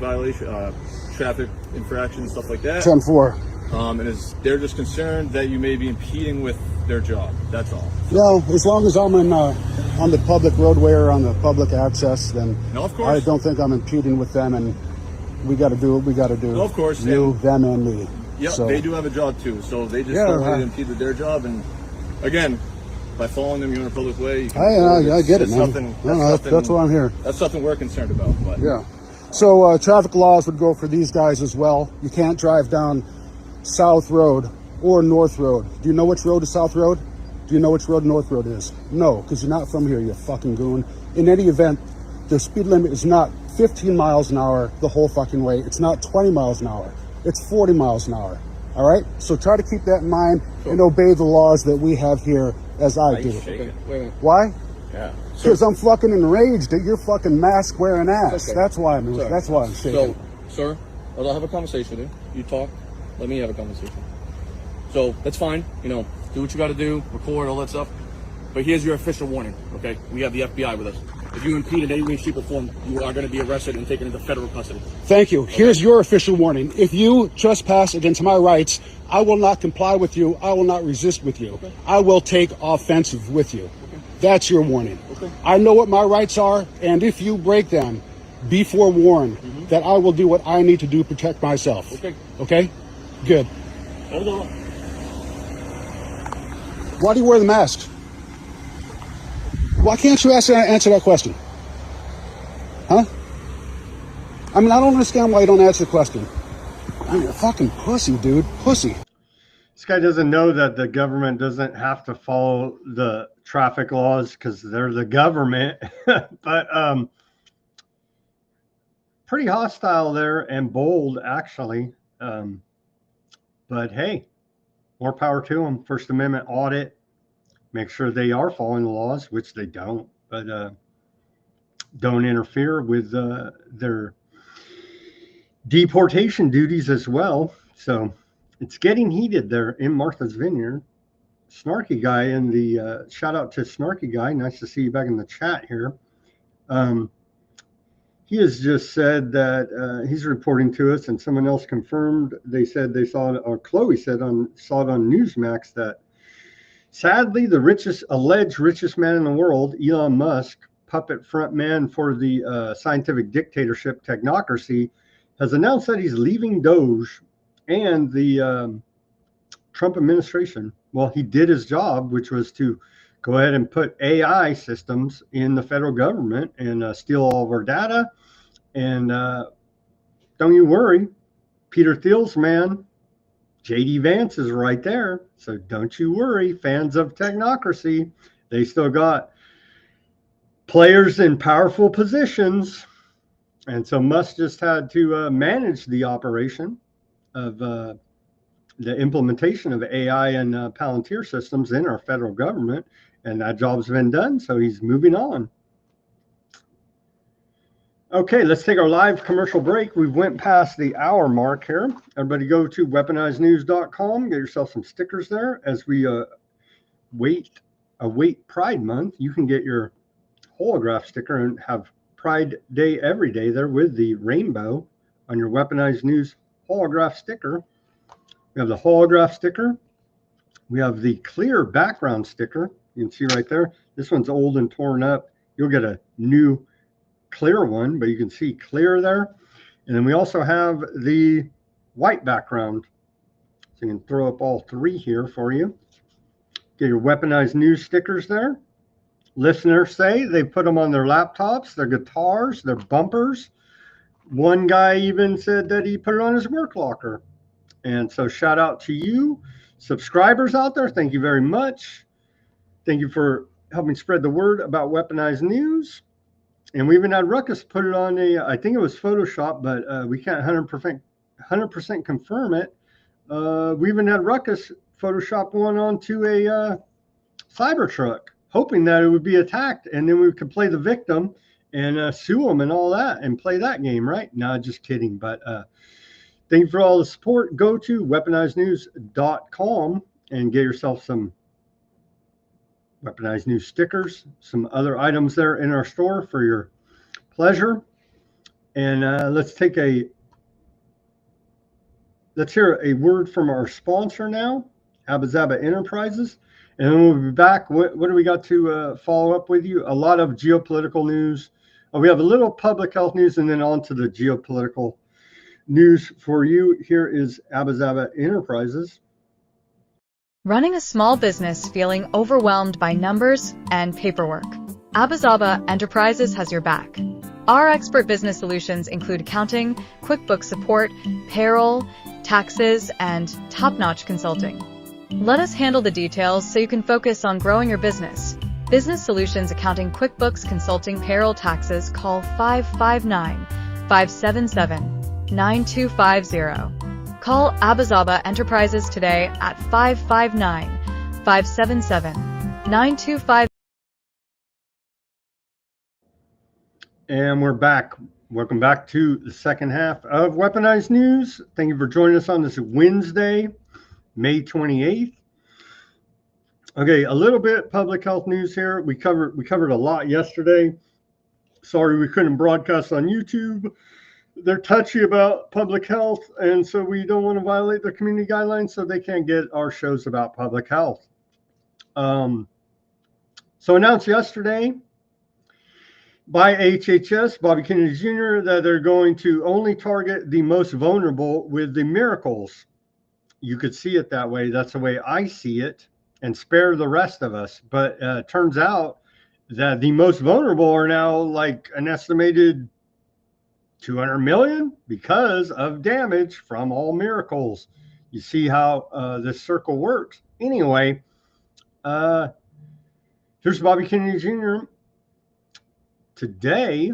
S15: traffic infractions, stuff like that.
S11: 10-4.
S15: And they're just concerned that you may be impeding with their job. That's all.
S11: No, as long as I'm on the public roadway or on the public access, then
S15: no, of course.
S11: I don't think I'm impeding with them, and we got to do what we got to do.
S15: No, of course.
S11: You, them, and me.
S15: Yep,
S11: so,
S15: they do have a job too, so they just don't really impede with their job. And again, by following them, you're in a public way.
S11: I get it, man. That's why I'm here.
S15: That's something we're concerned about. But.
S11: Yeah. So traffic laws would go for these guys as well. You can't drive down South Road or North Road. Do you know which road is South Road? Do you know which road North Road is? No, because you're not from here, you fucking goon. In any event, the speed limit is not 15 miles an hour the whole fucking way. It's not 20 miles an hour. It's 40 miles an hour. All right? So try to keep that in mind and obey the laws that we have here as I do.
S15: Okay. Wait.
S11: Why?
S15: Yeah.
S11: Because I'm fucking enraged at your fucking mask wearing ass.
S15: Okay.
S11: That's why I'm shaking.
S15: So, sir, I'll have a conversation with you. You talk. Let me have a conversation. So that's fine. Do what you got to do. Record all that stuff. But here's your official warning. Okay? We have the FBI with us. If you impede in any way, shape, or form, you are going to be arrested and taken into federal custody.
S11: Thank you. Okay. Here's your official warning. If you trespass against my rights, I will not comply with you. I will not resist with you. Okay. I will take offensive with you. Okay. That's your warning. Okay. I know what my rights are, and if you break them, be forewarned that I will do what I need to do to protect myself. Okay? Okay? Good. Why do you wear the mask? Why can't you answer that question? Huh? I don't understand why you don't answer the question. I'm a fucking pussy, dude. Pussy.
S2: This guy doesn't know that the government doesn't have to follow the traffic laws because they're the government. But pretty hostile there and bold, actually. But hey, more power to them. First Amendment audit. Make sure they are following the laws, which they don't. But don't interfere with their deportation duties as well. So it's getting heated there in Martha's Vineyard. Snarky guy in the shout out to Snarky guy. Nice to see you back in the chat here. He has just said that he's reporting to us, and someone else confirmed. They said they saw it, or Chloe said saw it on Newsmax that sadly the alleged richest man in the world, Elon Musk, puppet front man for the scientific dictatorship technocracy, has announced that he's leaving DOGE and the Trump administration. Well, he did his job, which was to go ahead and put AI systems in the federal government and steal all of our data. And don't you worry, Peter Thiel's man, JD Vance is right there. So don't you worry, fans of technocracy. They still got players in powerful positions. And so Musk just had to manage the operation of the implementation of AI and Palantir systems in our federal government. And that job's been done, so he's moving on. Okay, let's take our live commercial break. We went past the hour mark here. Everybody go to weaponizednews.com. Get yourself some stickers there. As we await Pride Month, you can get your holograph sticker and have Pride Day every day there with the rainbow on your Weaponized News holograph sticker. We have the holograph sticker. We have the clear background sticker. You can see right there. This one's old and torn up. You'll get a new clear one, but you can see clear there. And then we also have the white background. So you can throw up all three here for you. Get your Weaponized News stickers there. Listeners say they put them on their laptops, their guitars, their bumpers. One guy even said that he put it on his work locker. And so shout out to you, subscribers out there. Thank you very much. Thank you for helping spread the word about Weaponized News. And we even had Ruckus put it on I think it was Photoshop, but we can't 100% confirm it. We even had Ruckus Photoshop one onto a Cybertruck, hoping that it would be attacked, and then we could play the victim and sue them and all that and play that game, right? No, just kidding. But thank you for all the support. Go to weaponizednews.com and get yourself some Weaponized News stickers, some other items there in our store for your pleasure. And let's hear a word from our sponsor now, Abba Zaba Enterprises. And then we'll be back. What do we got to follow up with you? A lot of geopolitical news. We have a little public health news and then on to the geopolitical news for you. Here is Abba Zaba Enterprises.
S16: Running a small business feeling overwhelmed by numbers and paperwork? Abba Zaba Enterprises has your back. Our expert business solutions include accounting, QuickBooks support, payroll, taxes, and top-notch consulting. Let us handle the details so you can focus on growing your business. Business Solutions Accounting, QuickBooks, Consulting, Payroll, Taxes. Call 559-577-9250. Call Abba Zaba Enterprises today at 559-577-9250.
S2: And we're back. Welcome back to the second half of Weaponized News. Thank you for joining us on this Wednesday, May 28th. Okay, a little bit public health news here. We covered a lot yesterday. Sorry we couldn't broadcast on YouTube. They're touchy about public health, and so we don't want to violate their community guidelines, so they can't get our shows about public health. So announced yesterday by HHS, Bobby Kennedy Jr., that they're going to only target the most vulnerable with the miracles. You could see it that way. That's the way I see it, and spare the rest of us. But turns out that the most vulnerable are now like an estimated 200 million because of damage from all miracles. You see how this circle works. Anyway, here's Bobby Kennedy Jr. today.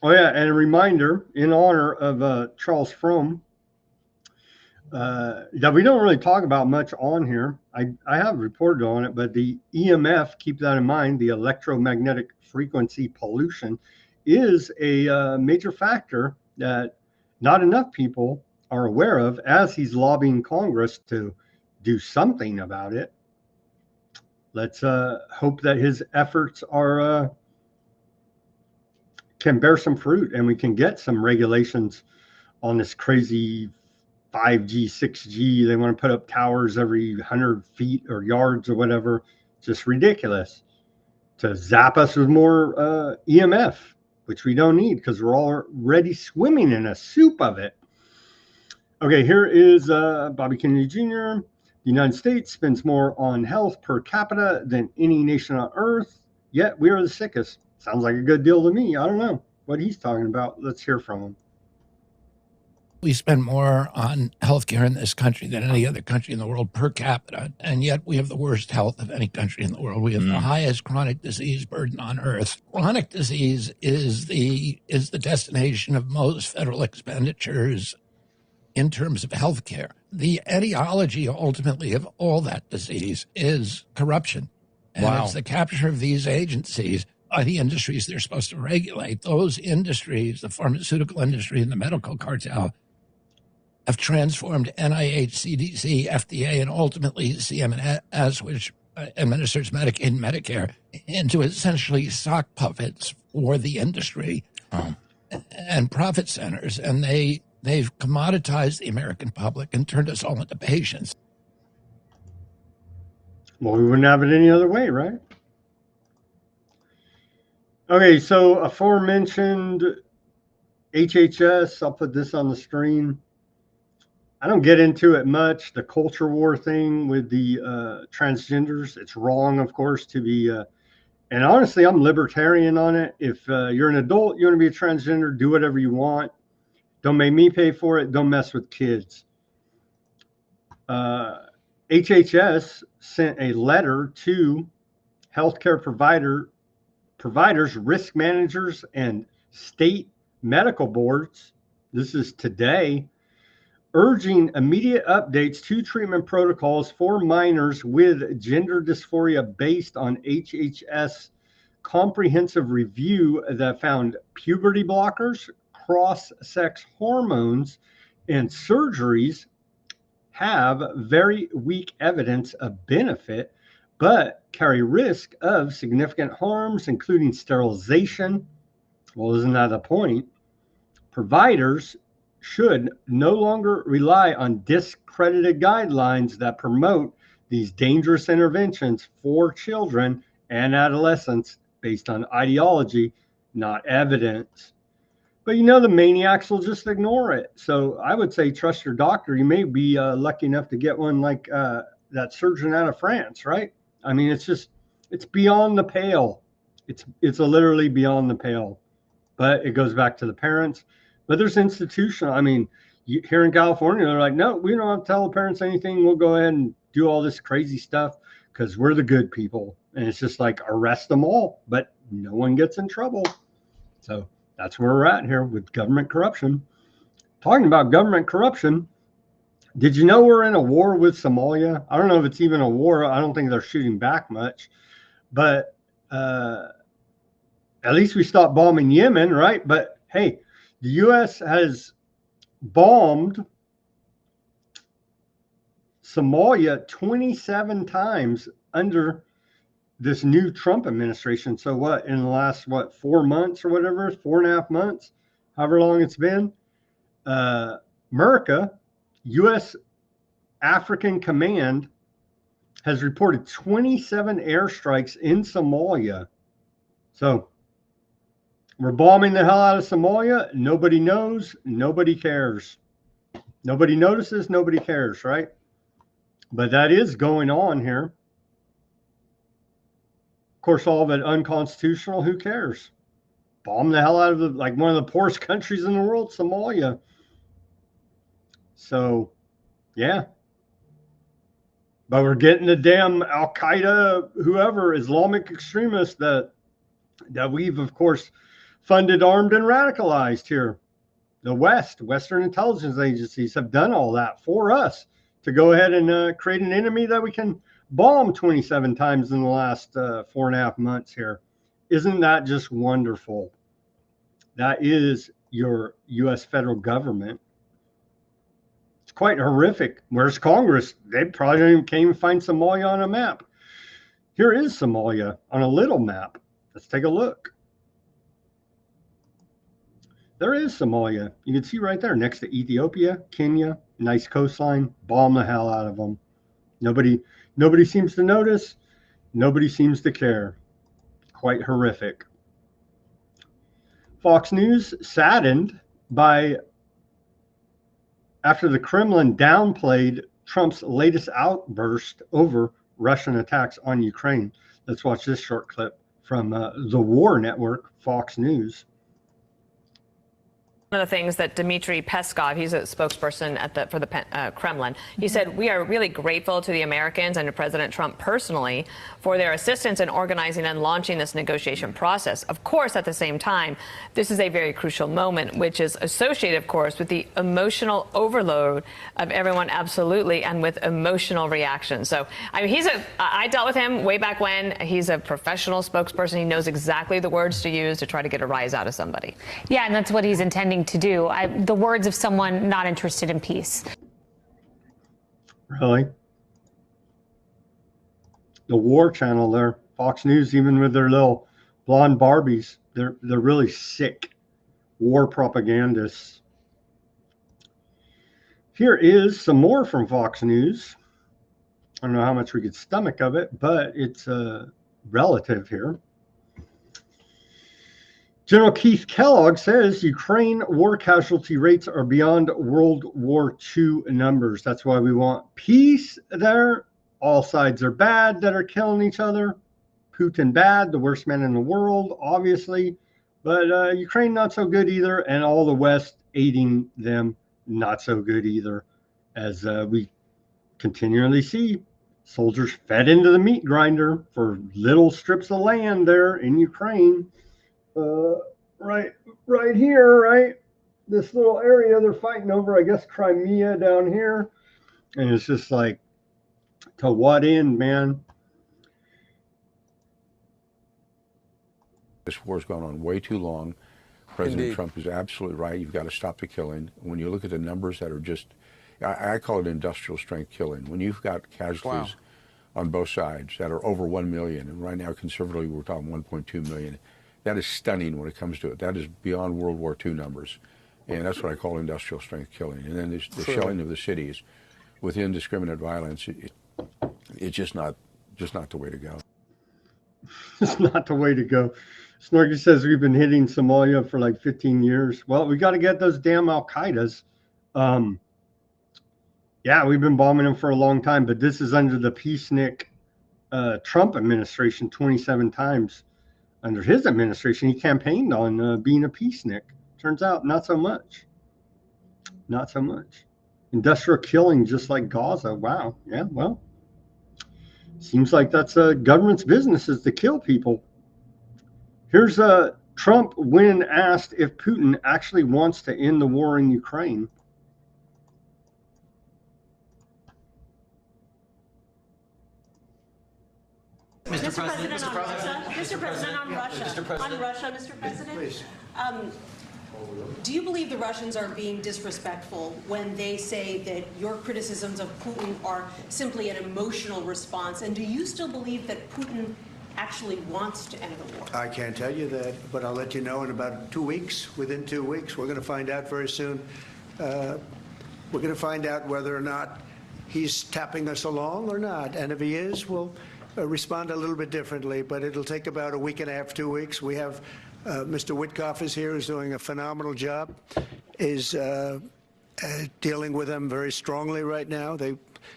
S2: Oh yeah, and a reminder in honor of Charles Fromm that we don't really talk about much on here. I have reported on it, but the EMF, keep that in mind, the electromagnetic frequency pollution is a major factor that not enough people are aware of, as he's lobbying Congress to do something about it. Let's hope that his efforts are can bear some fruit and we can get some regulations on this crazy 5G, 6G. They want to put up towers every 100 feet or yards or whatever. Just ridiculous to zap us with more EMF, which we don't need because we're already swimming in a soup of it. Okay, here is Bobby Kennedy Jr. The United States spends more on health per capita than any nation on earth, yet we are the sickest. Sounds like a good deal to me. I don't know what he's talking about. Let's hear from him.
S17: We spend more on healthcare in this country than any other country in the world per capita, and yet we have the worst health of any country in the world. We have the highest chronic disease burden on earth. Chronic disease is the destination of most federal expenditures in terms of healthcare. The etiology, ultimately, of all that disease is corruption. And it's the capture of these agencies by the industries they're supposed to regulate. Those industries, the pharmaceutical industry and the medical cartel, have transformed NIH, CDC, FDA, and ultimately CMS, which administers Medicaid and Medicare, into essentially sock puppets for the industry and profit centers. And they've commoditized the American public and turned us all into patients.
S2: Well, we wouldn't have it any other way, right? Okay, so aforementioned HHS, I'll put this on the screen. I don't get into it much, the culture war thing with the transgenders. It's wrong, of course, to be, and honestly, I'm libertarian on it. If you're an adult, you want to be a transgender, do whatever you want. Don't make me pay for it. Don't mess with kids. HHS sent a letter to healthcare providers, risk managers, and state medical boards. This is today, urging immediate updates to treatment protocols for minors with gender dysphoria based on HHS comprehensive review that found puberty blockers, cross-sex hormones, and surgeries have very weak evidence of benefit, but carry risk of significant harms, including sterilization. Well, isn't that the point? Providers should no longer rely on discredited guidelines that promote these dangerous interventions for children and adolescents based on ideology, not evidence. But you know, the maniacs will just ignore it. So I would say trust your doctor. You may be lucky enough to get one like that surgeon out of France, right? I mean, it's beyond the pale. It's literally beyond the pale. But it goes back to the parents. But there's institutional. I mean, here in California, they're like, no, we don't have to tell the parents anything. We'll go ahead and do all this crazy stuff because we're the good people. And it's just like, arrest them all, but no one gets in trouble. So that's where we're at here with government corruption. Talking about government corruption, did you know we're in a war with Somalia? I don't know if it's even a war. I don't think they're shooting back much. But at least we stopped bombing Yemen, right? But hey, the U.S. has bombed Somalia 27 times under this new Trump administration. So what, in the last, 4 months or whatever, 4.5 months, however long it's been, America, U.S. African Command has reported 27 airstrikes in Somalia. So we're bombing the hell out of Somalia. Nobody knows. Nobody cares. Nobody notices. Nobody cares, right? But that is going on here. Of course, all of it unconstitutional. Who cares? Bomb the hell out of one of the poorest countries in the world, Somalia. So Yeah. But we're getting the damn Al Qaeda, whoever, Islamic extremists that we've, of course, funded, armed, and radicalized here. The Western intelligence agencies have done all that for us to go ahead and create an enemy that we can bomb 27 times in the last 4.5 months here. Isn't that just wonderful? That is your U.S. federal government. It's quite horrific. Where's Congress? They probably can't even find Somalia on a map. Here is Somalia on a little map. Let's take a look. There is Somalia. You can see right there next to Ethiopia, Kenya, nice coastline. Bomb the hell out of them. Nobody seems to notice. Nobody seems to care. Quite horrific. Fox News saddened after the Kremlin downplayed Trump's latest outburst over Russian attacks on Ukraine. Let's watch this short clip from the War Network, Fox News.
S18: One of the things that Dmitry Peskov, he's a spokesperson for the Kremlin, he said, "We are really grateful to the Americans and to President Trump personally for their assistance in organizing and launching this negotiation process. Of course, at the same time, this is a very crucial moment, which is associated, of course, with the emotional overload of everyone, absolutely, and with emotional reactions." So, I mean, I dealt with him way back when. He's a professional spokesperson. He knows exactly the words to use to try to get a rise out of somebody.
S19: Yeah, and that's what he's intending to do. The words of someone not interested in peace.
S2: Really? The War Channel there, Fox News, even with their little blonde Barbies, they're really sick war propagandists. Here is some more from Fox News. I don't know how much we could stomach of it, but it's relative here. General Keith Kellogg says Ukraine war casualty rates are beyond World War II numbers. That's why we want peace there. All sides are bad that are killing each other. Putin bad, the worst man in the world, obviously. But Ukraine not so good either, and all the West aiding them not so good either. As we continually see, soldiers fed into the meat grinder for little strips of land there in Ukraine. Right here, right? This little area they're fighting over, I guess Crimea down here. And it's just like, to what end, man?
S20: This war's gone on way too long. President
S21: Indeed.
S20: Trump is absolutely right. You've got to stop the killing. When you look at the numbers that are just, I call it industrial strength killing. When you've got casualties on both sides that are over 1 million, and right now conservatively we're talking 1.2 million. That is stunning when it comes to it. That is beyond World War II numbers. And that's what I call industrial strength killing. And then the shelling of the cities with indiscriminate violence, it's just not the way to go.
S2: It's not the way to go. Snorky says we've been hitting Somalia for like 15 years. Well, we got to get those damn Al-Qaedas. Yeah, we've been bombing them for a long time, but this is under the peacenik Trump administration 27 times. Under his administration, he campaigned on being a peacenik. Turns out, not so much. Not so much. Industrial killing, just like Gaza. Wow. Yeah, well, seems like that's a government's business, is to kill people. Here's Trump when asked if Putin actually wants to end the war in Ukraine.
S22: Mr. President, on Russia. Mr. President, on Russia. Mr. President.
S21: Please.
S22: Do you believe the Russians are being disrespectful when they say that your criticisms of Putin are simply an emotional response? And do you still believe that Putin actually wants to end the war?
S21: I can't tell you that, but I'll let you know in about 2 weeks. Within 2 weeks, we're going to find out very soon. We're going to find out whether or not he's tapping us along or not. And if he is, we'll respond a little bit differently, but it'll take about a week and a half, 2 weeks. We have Mr. Witkoff is here, who's doing a phenomenal job, is dealing with them very strongly right now.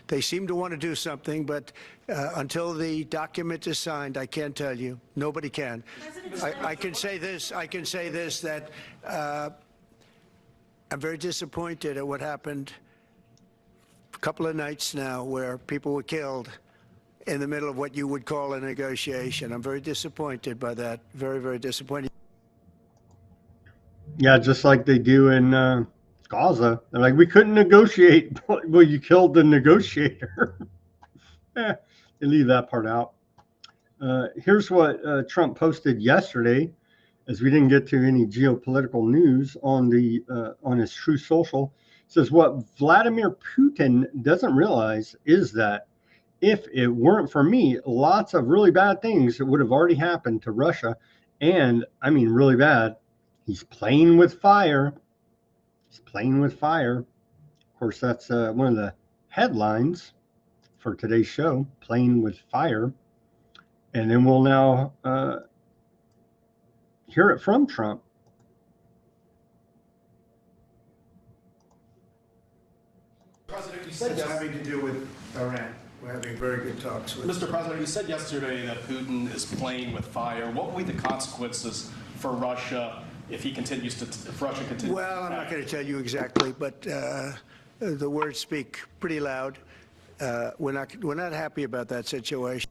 S21: They seem to want to do something, but until the document is signed, I can't tell you. Nobody can. I can say this. That I'm very disappointed at what happened couple of nights now where people were killed in the middle of what you would call a negotiation. I'm very disappointed by that. Very, very disappointed.
S2: Yeah, just like they do in Gaza. They're like, we couldn't negotiate. Well, you killed the negotiator. They leave that part out. Here's what Trump posted yesterday, as we didn't get to any geopolitical news on his True Social. It says, what Vladimir Putin doesn't realize is that if it weren't for me, lots of really bad things would have already happened to Russia. And I mean, really bad. He's playing with fire. He's playing with fire. Of course, that's one of the headlines for today's show, playing with fire. And then we'll now hear it from Trump.
S3: President, you said
S21: It's having to do with Iran. We're having very good talks with
S3: Mr. President, you said yesterday that Putin is playing with fire. What will be the consequences for Russia if Russia continues?
S21: Well, I'm not going to tell you exactly, but the words speak pretty loud. We're not happy about that situation.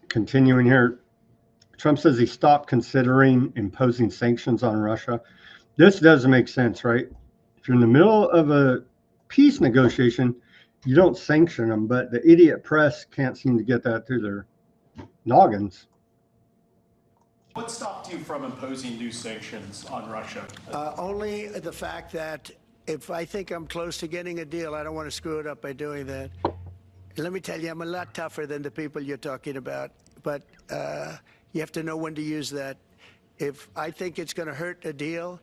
S2: Continuing here, Trump says he stopped considering imposing sanctions on Russia. This doesn't make sense, right? If you're in the middle of a peace negotiation, you don't sanction them, but the idiot press can't seem to get that through their noggins.
S3: What stopped you from imposing new sanctions on Russia?
S21: Only the fact that if I think I'm close to getting a deal, I don't want to screw it up by doing that. Let me tell you, I'm a lot tougher than the people you're talking about, but you have to know when to use that. If I think it's going to hurt a deal,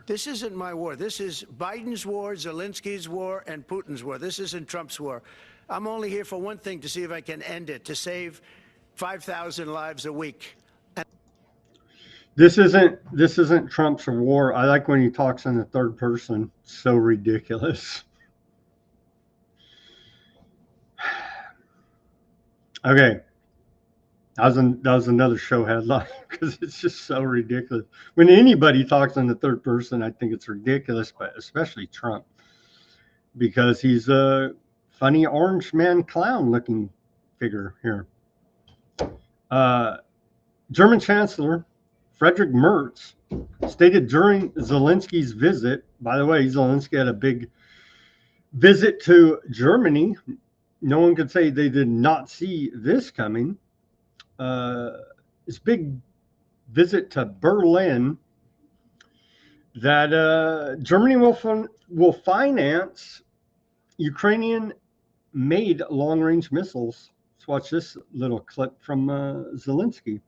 S21: this isn't my war. This is Biden's war, Zelensky's war, and Putin's war. This isn't Trump's war. I'm only here for one thing, to see if I can end it, to save 5,000 lives a week.
S2: This isn't Trump's war. I like when he talks in the third person. So ridiculous. Okay. That was another show headline, because it's just so ridiculous. When anybody talks in the third person, I think it's ridiculous, but especially Trump, because he's a funny orange man clown looking figure here. German Chancellor Friedrich Merz stated during Zelensky's visit, by the way, Zelensky had a big visit to Germany. No one could say they did not see this coming. This big visit to Berlin, that Germany will finance Ukrainian-made long-range missiles. Let's watch this little clip from Zelensky.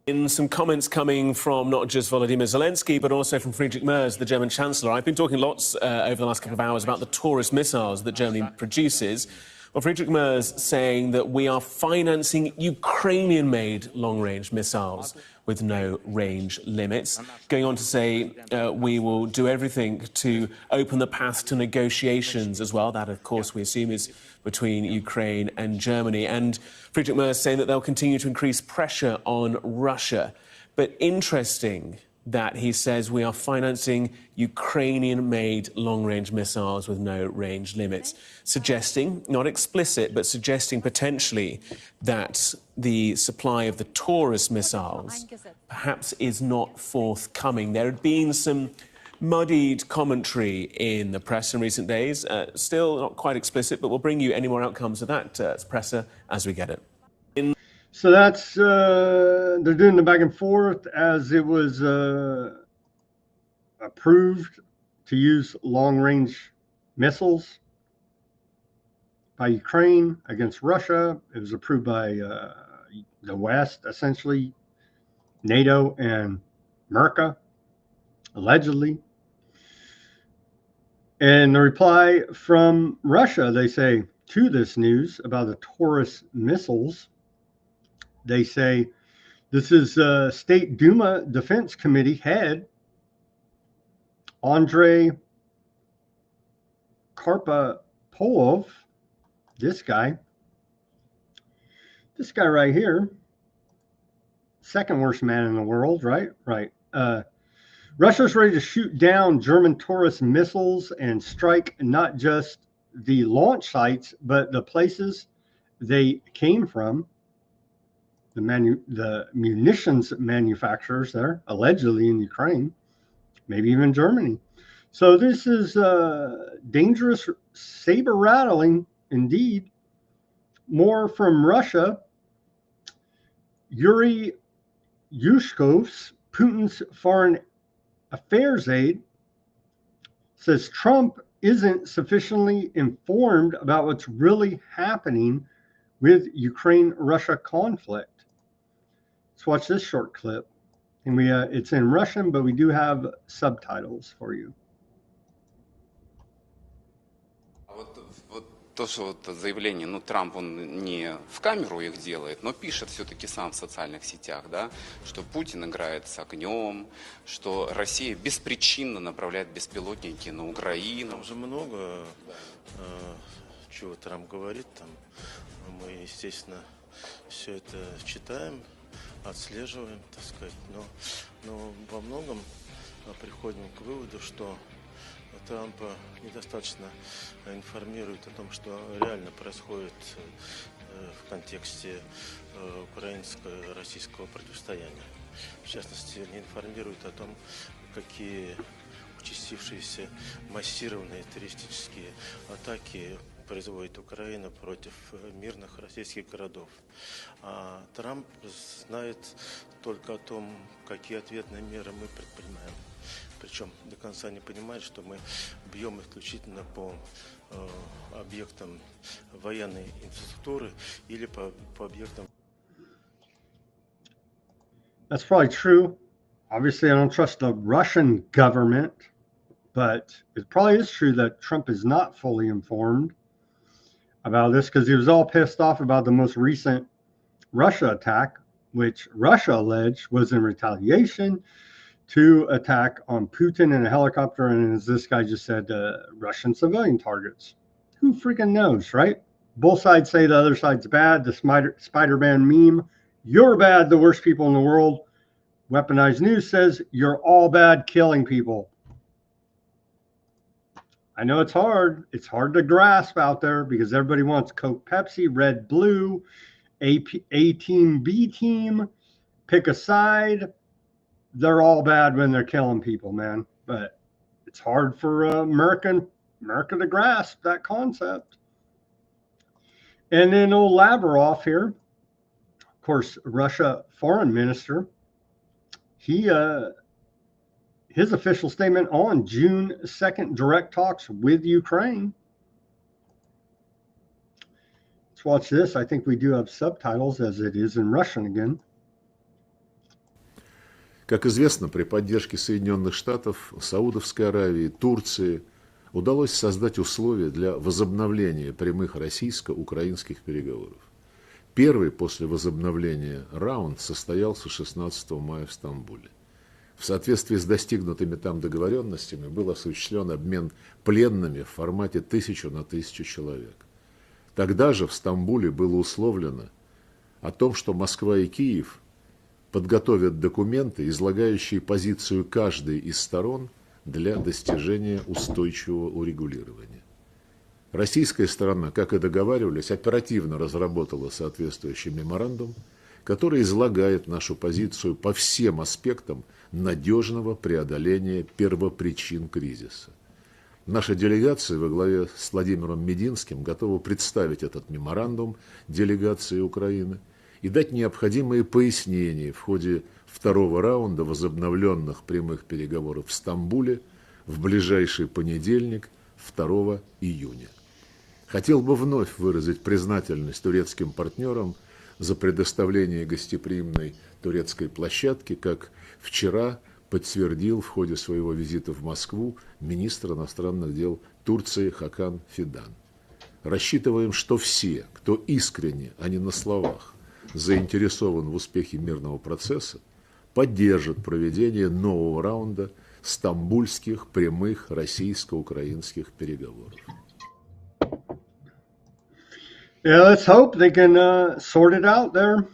S4: In some comments coming from not just Volodymyr Zelensky, but also from Friedrich Merz, the German Chancellor. I've been talking lots over the last couple of hours about the Taurus missiles that Germany produces. Well, Friedrich Merz saying that we are financing Ukrainian-made long-range missiles with no range limits. Going on to say we will do everything to open the path to negotiations as well. That, of course, we assume is between Ukraine and Germany. And Friedrich Merz saying that they'll continue to increase pressure on Russia. But interesting that he says we are financing Ukrainian-made long-range missiles with no range limits, suggesting, not explicit, but suggesting potentially that the supply of the Taurus missiles perhaps is not forthcoming. There had been some muddied commentary in the press in recent days, still not quite explicit, but we'll bring you any more outcomes of that presser as we get it.
S2: So that's, they're doing the back and forth as it was approved to use long-range missiles by Ukraine against Russia. It was approved by the West, essentially, NATO and America, allegedly. And the reply from Russia, they say, to this news about the Taurus missiles, they say, this is State Duma Defense Committee head Andrei Karpopolov, this guy, This guy right here, second worst man in the world, right? Right. Russia's ready to shoot down German Taurus missiles and strike not just the launch sites, but the places they came from. The munitions manufacturers there, allegedly in Ukraine, maybe even Germany. So this is dangerous saber rattling indeed. More from Russia. Yuri Yushkov's, Putin's foreign affairs aide, says Trump isn't sufficiently informed about what's really happening with Ukraine-Russia conflict. Let's watch this short clip. And it's in Russian, but we do have subtitles for you.
S5: То, что вот заявление, ну, Трамп, он не в камеру их делает, но пишет все-таки сам в социальных сетях, да, что Путин играет с огнем, что Россия беспричинно направляет беспилотники на Украину.
S6: Там же много чего Трамп говорит, там мы, естественно, все это читаем, отслеживаем, так сказать, но во многом приходим к выводу, что Трампа недостаточно информирует о том, что реально происходит в контексте украинско-российского противостояния. В частности, не информирует о том, какие участившиеся массированные террористические атаки производит Украина против мирных российских городов. А Трамп знает только о том, какие ответные меры мы предпринимаем. Причем до конца не понимает, что мы бьем исключительно по объектам военной инфраструктуры или по объектам.
S2: That's probably true. Obviously, I don't trust the Russian government, but it probably is true that Trump is not fully informed about this because he was all pissed off about the most recent Russia attack, which Russia alleged was in retaliation to attack on Putin in a helicopter, and as this guy just said, Russian civilian targets. Who freaking knows, right? Both sides say the other side's bad. The Spider-Man meme, you're bad, the worst people in the world. Weaponized News says, you're all bad, killing people. I know it's hard. It's hard to grasp out there because everybody wants Coke, Pepsi, Red, Blue, A team, B team, pick a side. They're all bad when they're killing people, man. But it's hard for America to grasp that concept. And then old Lavrov here, of course, Russia foreign minister, his official statement on June 2nd, direct talks with Ukraine. Let's watch this. I think we do have subtitles as it is in Russian again.
S23: Как известно, при поддержке Соединенных Штатов, Саудовской Аравии, Турции удалось создать условия для возобновления прямых российско-украинских переговоров. Первый после возобновления раунд состоялся 16 мая в Стамбуле. В соответствии с достигнутыми там договоренностями был осуществлен обмен пленными в формате 1000 на 1000 человек. Тогда же в Стамбуле было условлено о том, что Москва и Киев подготовят документы, излагающие позицию каждой из сторон для достижения устойчивого урегулирования. Российская сторона, как и договаривались, оперативно разработала соответствующий меморандум, который излагает нашу позицию по всем аспектам надежного преодоления первопричин кризиса. Наша делегация во главе с Владимиром Мединским готова представить этот меморандум делегации Украины и дать необходимые пояснения в ходе второго раунда возобновленных прямых переговоров в Стамбуле в ближайший понедельник, 2 июня. Хотел бы вновь выразить признательность турецким партнерам за предоставление гостеприимной турецкой площадки, как вчера подтвердил в ходе своего визита в Москву министр иностранных дел Турции Хакан Фидан. Рассчитываем, что все, кто искренне, а не на словах, заинтересован в успехе мирного процесса, поддержат проведение нового раунда стамбульских прямых российско-украинских переговоров.
S2: Yeah, let's hope they can sort it out there.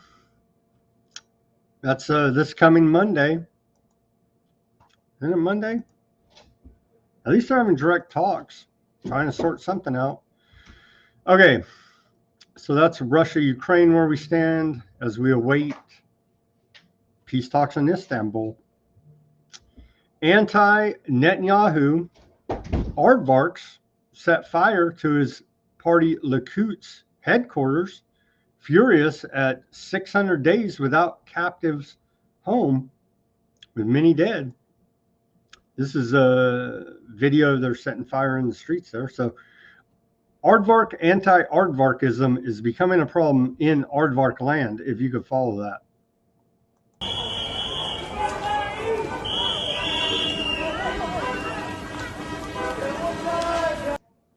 S2: That's this coming Monday. Isn't it Monday? At least they're having direct talks, trying to sort something out. Okay, so that's Russia, Ukraine, where we stand as we await peace talks in Istanbul. Anti-Netanyahu aardvarks set fire to his party Likud's headquarters, furious at 600 days without captives home, with many dead. This is a video. They're setting fire in the streets there. So aardvark, anti-aardvarkism is becoming a problem in aardvark land, if you could follow that.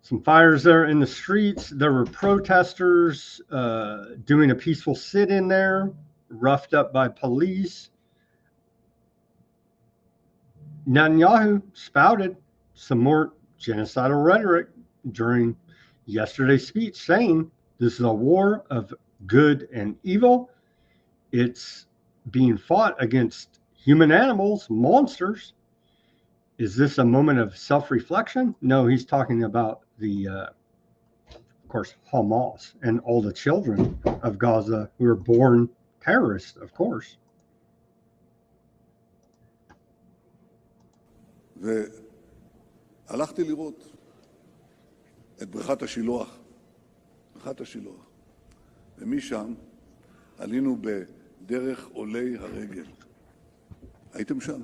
S2: Some fires there in the streets. There were protesters doing a peaceful sit-in there, roughed up by police. Netanyahu spouted some more genocidal rhetoric during yesterday's speech, saying this is a war of good and evil. It's being fought against human animals, monsters. Is this a moment of self-reflection? No, he's talking about the, of course, Hamas and all the children of Gaza who are born terrorists, of course.
S7: והלכתי לראות את בריכת השילוח, ומשם עלינו בדרך עולי הרגל. הייתם שם?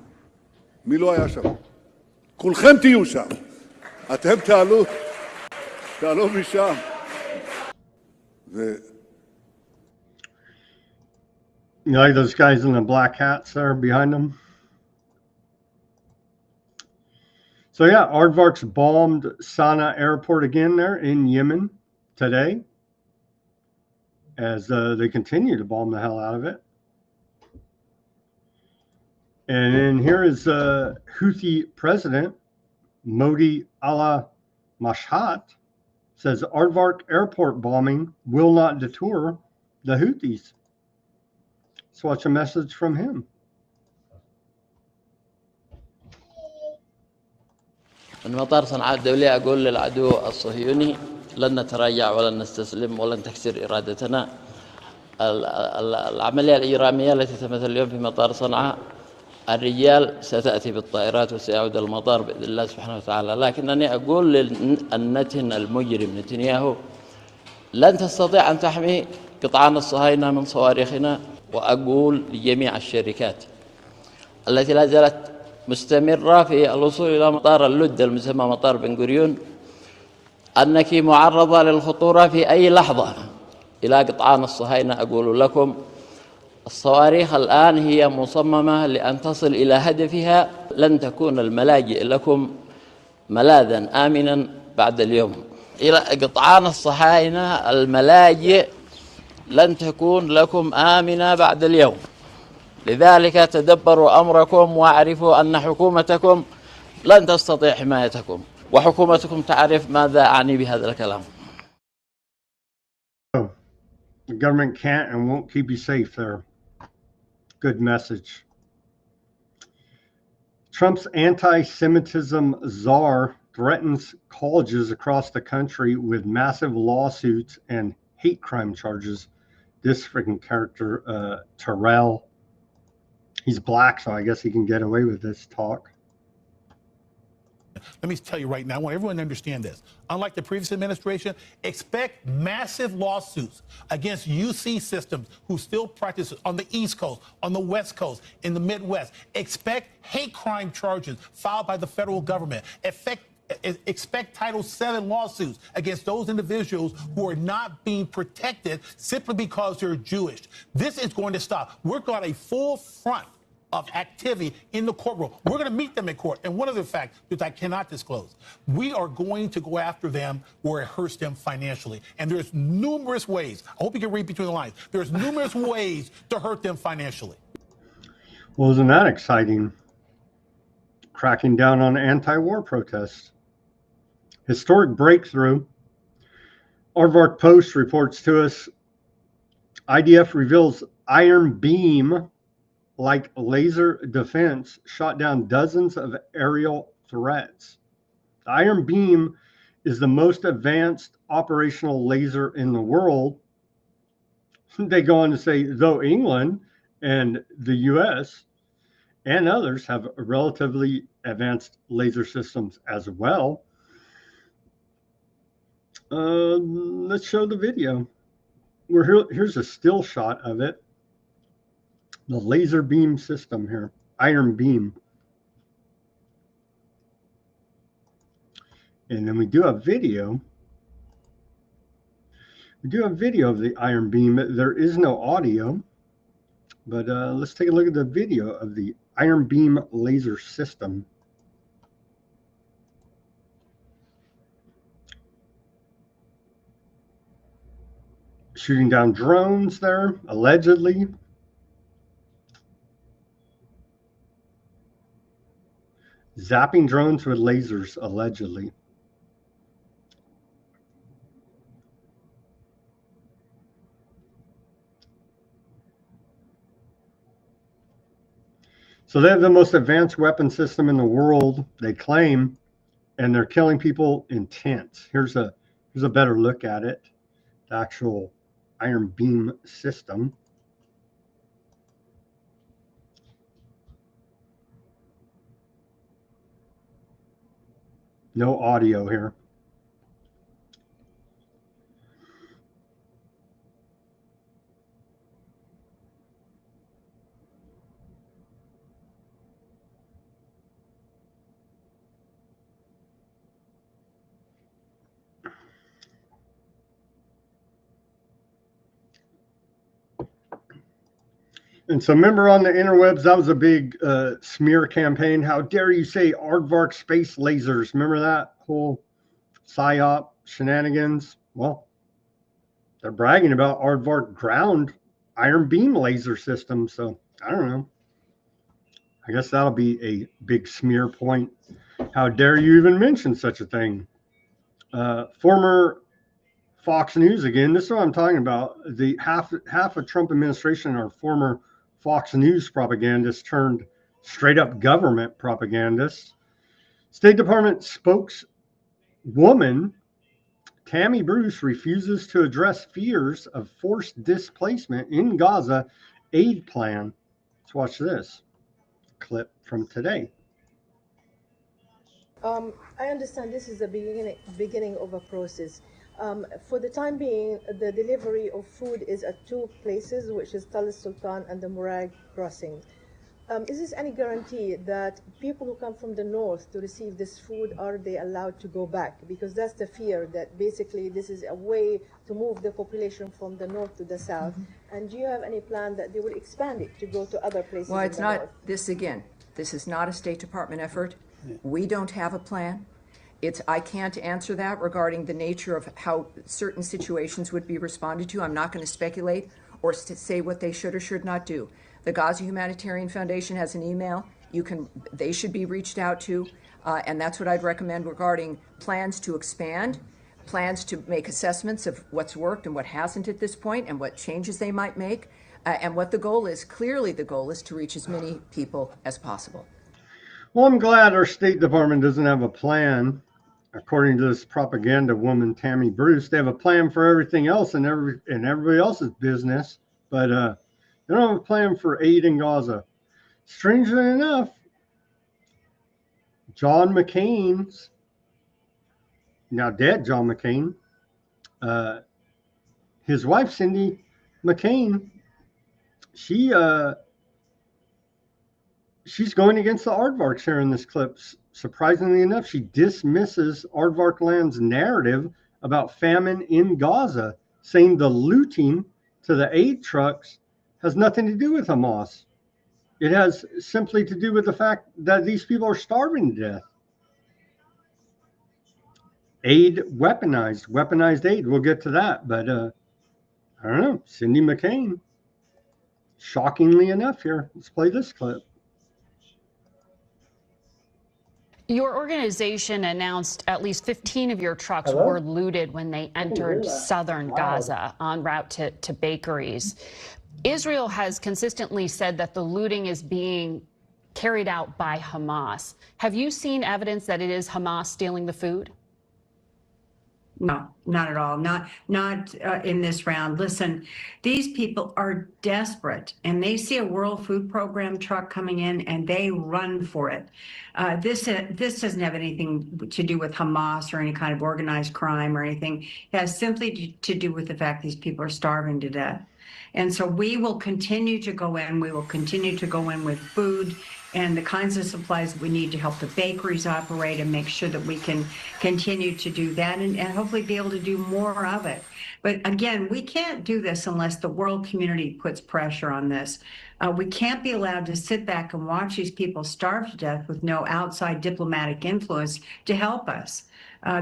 S7: מי לא היה שם? כולכם תהיו שם. אתם תעלו משם.
S2: You like those guys in the black hats there behind them? So yeah, aardvarks bombed Sana'a airport again there in Yemen today as they continue to bomb the hell out of it. And then here is Houthi president Modi al-Mashhat says aardvark airport bombing will not deter the Houthis. Let's watch a message from him.
S8: من مطار صنعاء الدولي أقول للعدو الصهيوني لن نتراجع ولن نستسلم ولن تكسر إرادتنا. العملية الإجرامية التي تمت اليوم في مطار صنعاء الرجال ستأتي بالطائرات وسيعود المطار بإذن الله سبحانه وتعالى، لكنني أقول للنتن المجرم نتنياهو لن تستطيع أن تحمي قطعان الصهاينة من صواريخنا. وأقول لجميع الشركات التي لا زالت مستمرة في الوصول إلى مطار اللد المسمى مطار بن غوريون أنك معرضة للخطورة في أي لحظة إلى قطعان الصهاينة. أقول لكم الصواريخ الآن هي مصممة لأن تصل إلى هدفها، لن تكون الملاجئ لكم ملاذا آمنا بعد اليوم. إلى قطعان الصهاينة الملاجئ لن تكون لكم آمنة بعد اليوم، لذلك تدبروا أمركم واعرفوا أن حكومتكم لن تستطيع حمايتكم، وحكومتكم تعرف ماذا أعني بهذا الكلام.
S2: The government can't and won't keep you safe there. Good message. Trump's anti-Semitism czar threatens colleges across the country with massive lawsuits and hate crime charges. This freaking character, Terrell, he's black, so I guess he can get away with this talk.
S10: Let me tell you right now, I want everyone to understand this. Unlike the previous administration, expect massive lawsuits against UC systems who still practice on the East Coast, on the West Coast, in the Midwest. Expect hate crime charges filed by the federal government. Expect Title VII lawsuits against those individuals who are not being protected simply because they're Jewish. This is going to stop. We're got a full front of activity in the courtroom. We're going to meet them in court. And one other fact that I cannot disclose, we are going to go after them where it hurts them financially. And there's numerous ways. I hope you can read between the lines. There's numerous ways to hurt them financially.
S2: Well, isn't that exciting? Cracking down on anti-war protests. Historic breakthrough Aardvark Post reports to us, IDF reveals iron beam like laser defense shot down dozens of aerial threats. The iron beam is the most advanced operational laser in the world. They go on to say, though England and the US and others have relatively advanced laser systems as well. Let's show the video. Here's a still shot of it. The laser beam system here, iron beam. And then we do a video. We do a video of the iron beam. There is no audio, but let's take a look at the video of the iron beam laser system. Shooting down drones there, allegedly. Zapping drones with lasers, allegedly. So they have the most advanced weapon system in the world, they claim, and they're killing people in tents. Here's a better look at it. The actual iron beam system. No audio here. And so remember on the interwebs, that was a big smear campaign. How dare you say Aardvark space lasers? Remember that whole PSYOP shenanigans? Well, they're bragging about Aardvark ground iron beam laser system. So I don't know. I guess that'll be a big smear point. How dare you even mention such a thing? Former Fox News again. This is what I'm talking about. The half of Trump administration are former Fox News propagandists turned straight up government propagandists. State Department spokeswoman Tammy Bruce refuses to address fears of forced displacement in Gaza aid plan. Let's watch this clip from today.
S9: I understand this is the beginning of a process. For the time being, the delivery of food is at two places, which is Tal Sultan and the Murag crossing. Is this any guarantee that people who come from the north to receive this food, are they allowed to go back? Because that's the fear, that basically this is a way to move the population from the north to the south. And do you have any plan that they will expand it to go to other places?
S12: Well,
S9: in
S12: it's
S9: the
S12: not,
S9: north?
S12: this is not a State Department effort. We don't have a plan. I can't answer that regarding the nature of how certain situations would be responded to. I'm not going to speculate or say what they should or should not do. The Gaza Humanitarian Foundation has an email. They should be reached out to, and that's what I'd recommend regarding plans to expand, plans to make assessments of what's worked and what hasn't at this point, and what changes they might make, and what the goal is. Clearly, the goal is to reach as many people as possible.
S2: Well, I'm glad our State Department doesn't have a plan. According to this propaganda woman, Tammy Bruce, they have a plan for everything else and everybody else's business, but they don't have a plan for aid in Gaza. Strangely enough, John McCain's, now dead John McCain, his wife, Cindy McCain, she's going against the Aardvarks here in this clip. Surprisingly enough, she dismisses Aardvark Land's narrative about famine in Gaza, saying the looting to the aid trucks has nothing to do with Hamas. It has simply to do with the fact that these people are starving to death. Aid weaponized aid. We'll get to that, but I don't know. Cindy McCain, shockingly enough here. Let's play this clip.
S1: Your organization announced at least 15 of your trucks were looted when they entered southern Gaza en route to bakeries. Israel has consistently said that the looting is being carried out by Hamas. Have you seen evidence that it is Hamas stealing the food?
S13: No, not at all. Not in this round. Listen, these people are desperate, and they see a World Food Program truck coming in, and they run for it. This doesn't have anything to do with Hamas or any kind of organized crime or anything. It has simply to do with the fact these people are starving to death. And so we will continue to go in. We will continue to go in with food and the kinds of supplies we need to help the bakeries operate and make sure that we can continue to do that and hopefully be able to do more of it. But again, we can't do this unless the world community puts pressure on this. We can't be allowed to sit back and watch these people starve to death with no outside diplomatic influence to help us.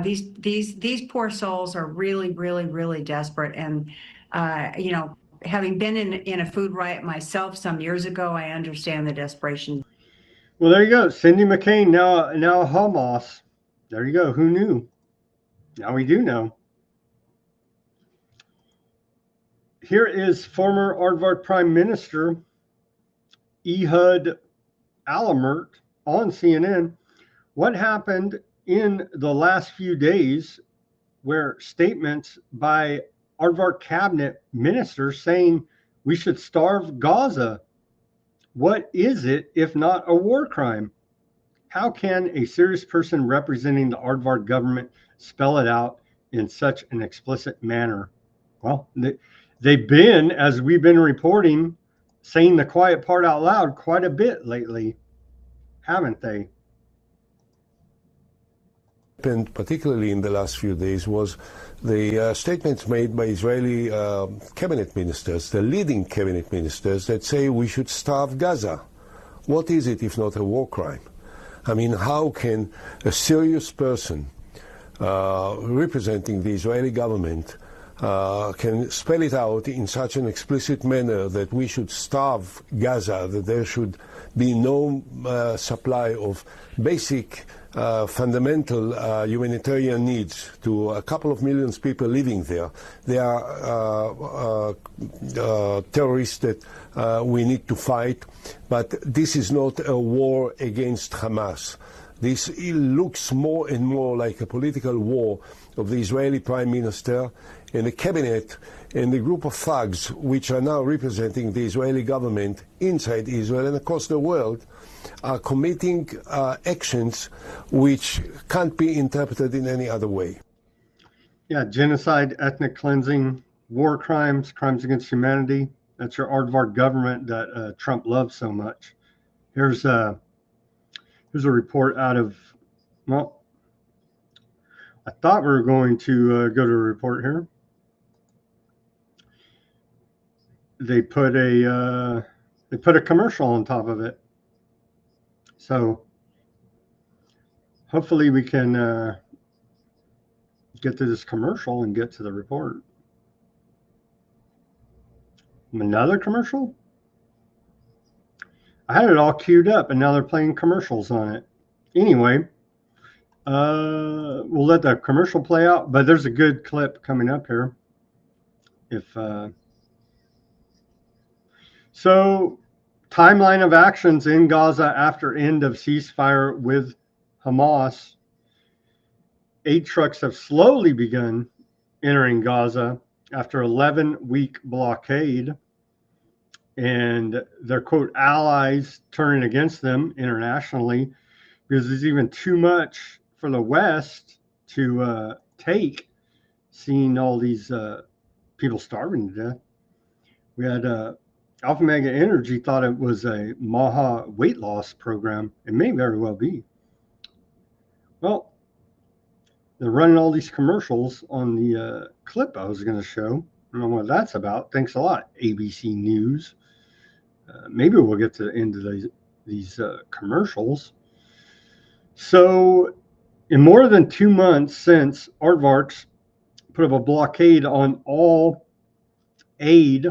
S13: These poor souls are really, really, really desperate. And, you know, having been in a food riot myself some years ago, I understand the desperation.
S2: Well, there you go. Cindy McCain, now Hamas. There you go. Who knew? Now we do know. Here is former Aardvark Prime Minister Ehud Alamert on CNN. What happened in the last few days where statements by Aardvark cabinet ministers saying we should starve Gaza? What is it if not a war crime? How can a serious person representing the Aardvark government spell it out in such an explicit manner? Well, they've been, as we've been reporting, saying the quiet part out loud quite a bit lately, haven't they?
S14: Particularly in the last few days was the statements made by Israeli cabinet ministers, the leading cabinet ministers, that say we should starve Gaza. What is it if not a war crime? I mean, how can a serious person representing the Israeli government can spell it out in such an explicit manner that we should starve Gaza, that there should be no supply of basic fundamental humanitarian needs to a couple of million people living there. They are terrorists that we need to fight, but this is not a war against Hamas. This looks more and more like a political war of the Israeli Prime Minister and the cabinet and the group of thugs which are now representing the Israeli government inside Israel and across the world are committing actions which can't be interpreted in any other way.
S2: Yeah, genocide, ethnic cleansing, war crimes, crimes against humanity. That's your Aardvark government that Trump loves so much. Here's a report out of, well, I thought we were going to go to a report here. They put a commercial on top of it. So hopefully we can get to this commercial and get to the report. Another commercial? I had it all queued up and now they're playing commercials on it. Anyway, we'll let the commercial play out, but there's a good clip coming up here. So, timeline of actions in Gaza after end of ceasefire with Hamas. Aid trucks have slowly begun entering Gaza after 11-week blockade, and their quote allies turning against them internationally because there's even too much for the West to take, seeing all these people starving to death. We had Alpha Mega Energy thought it was a Maha weight loss program. It may very well be. Well, they're running all these commercials on the clip I was going to show. I don't know what that's about. Thanks a lot, ABC News. Maybe we'll get to the end of these commercials. So, in more than 2 months since Aardvarks put up a blockade on all aid,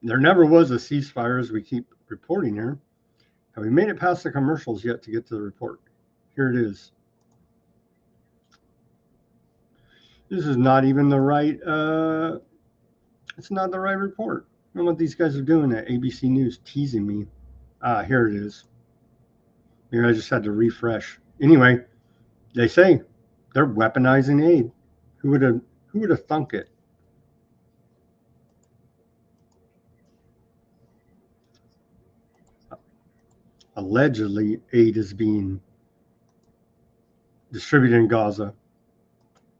S2: there never was a ceasefire, as we keep reporting here. Have we made it past the commercials yet to get to the report? Here it is. This is not even the right, it's not the right report. I don't know what these guys are doing at ABC News, teasing me. Here it is. Here, I just had to refresh. Anyway, they say they're weaponizing aid. Who would have thunk it? Allegedly, aid is being distributed in Gaza.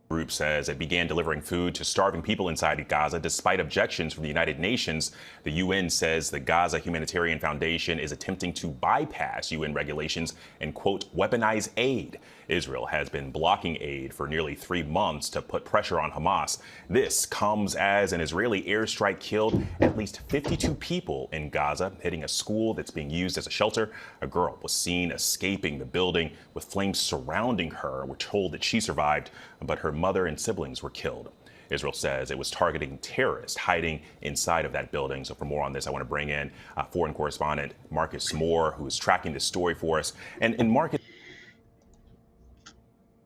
S11: Group says it began delivering food to starving people inside Gaza despite objections from the United Nations. The UN says the Gaza Humanitarian Foundation is attempting to bypass UN regulations and, quote, weaponize aid. Israel has been blocking aid for nearly 3 months to put pressure on Hamas. This comes as an Israeli airstrike killed at least 52 people in Gaza, hitting a school that's being used as a shelter. A girl was seen escaping the building with flames surrounding her. We're told that she survived, but her mother and siblings were killed. Israel says it was targeting terrorists hiding inside of that building. So for more on this, I want to bring in foreign correspondent Marcus Moore, who is tracking this story for us. And Marcus.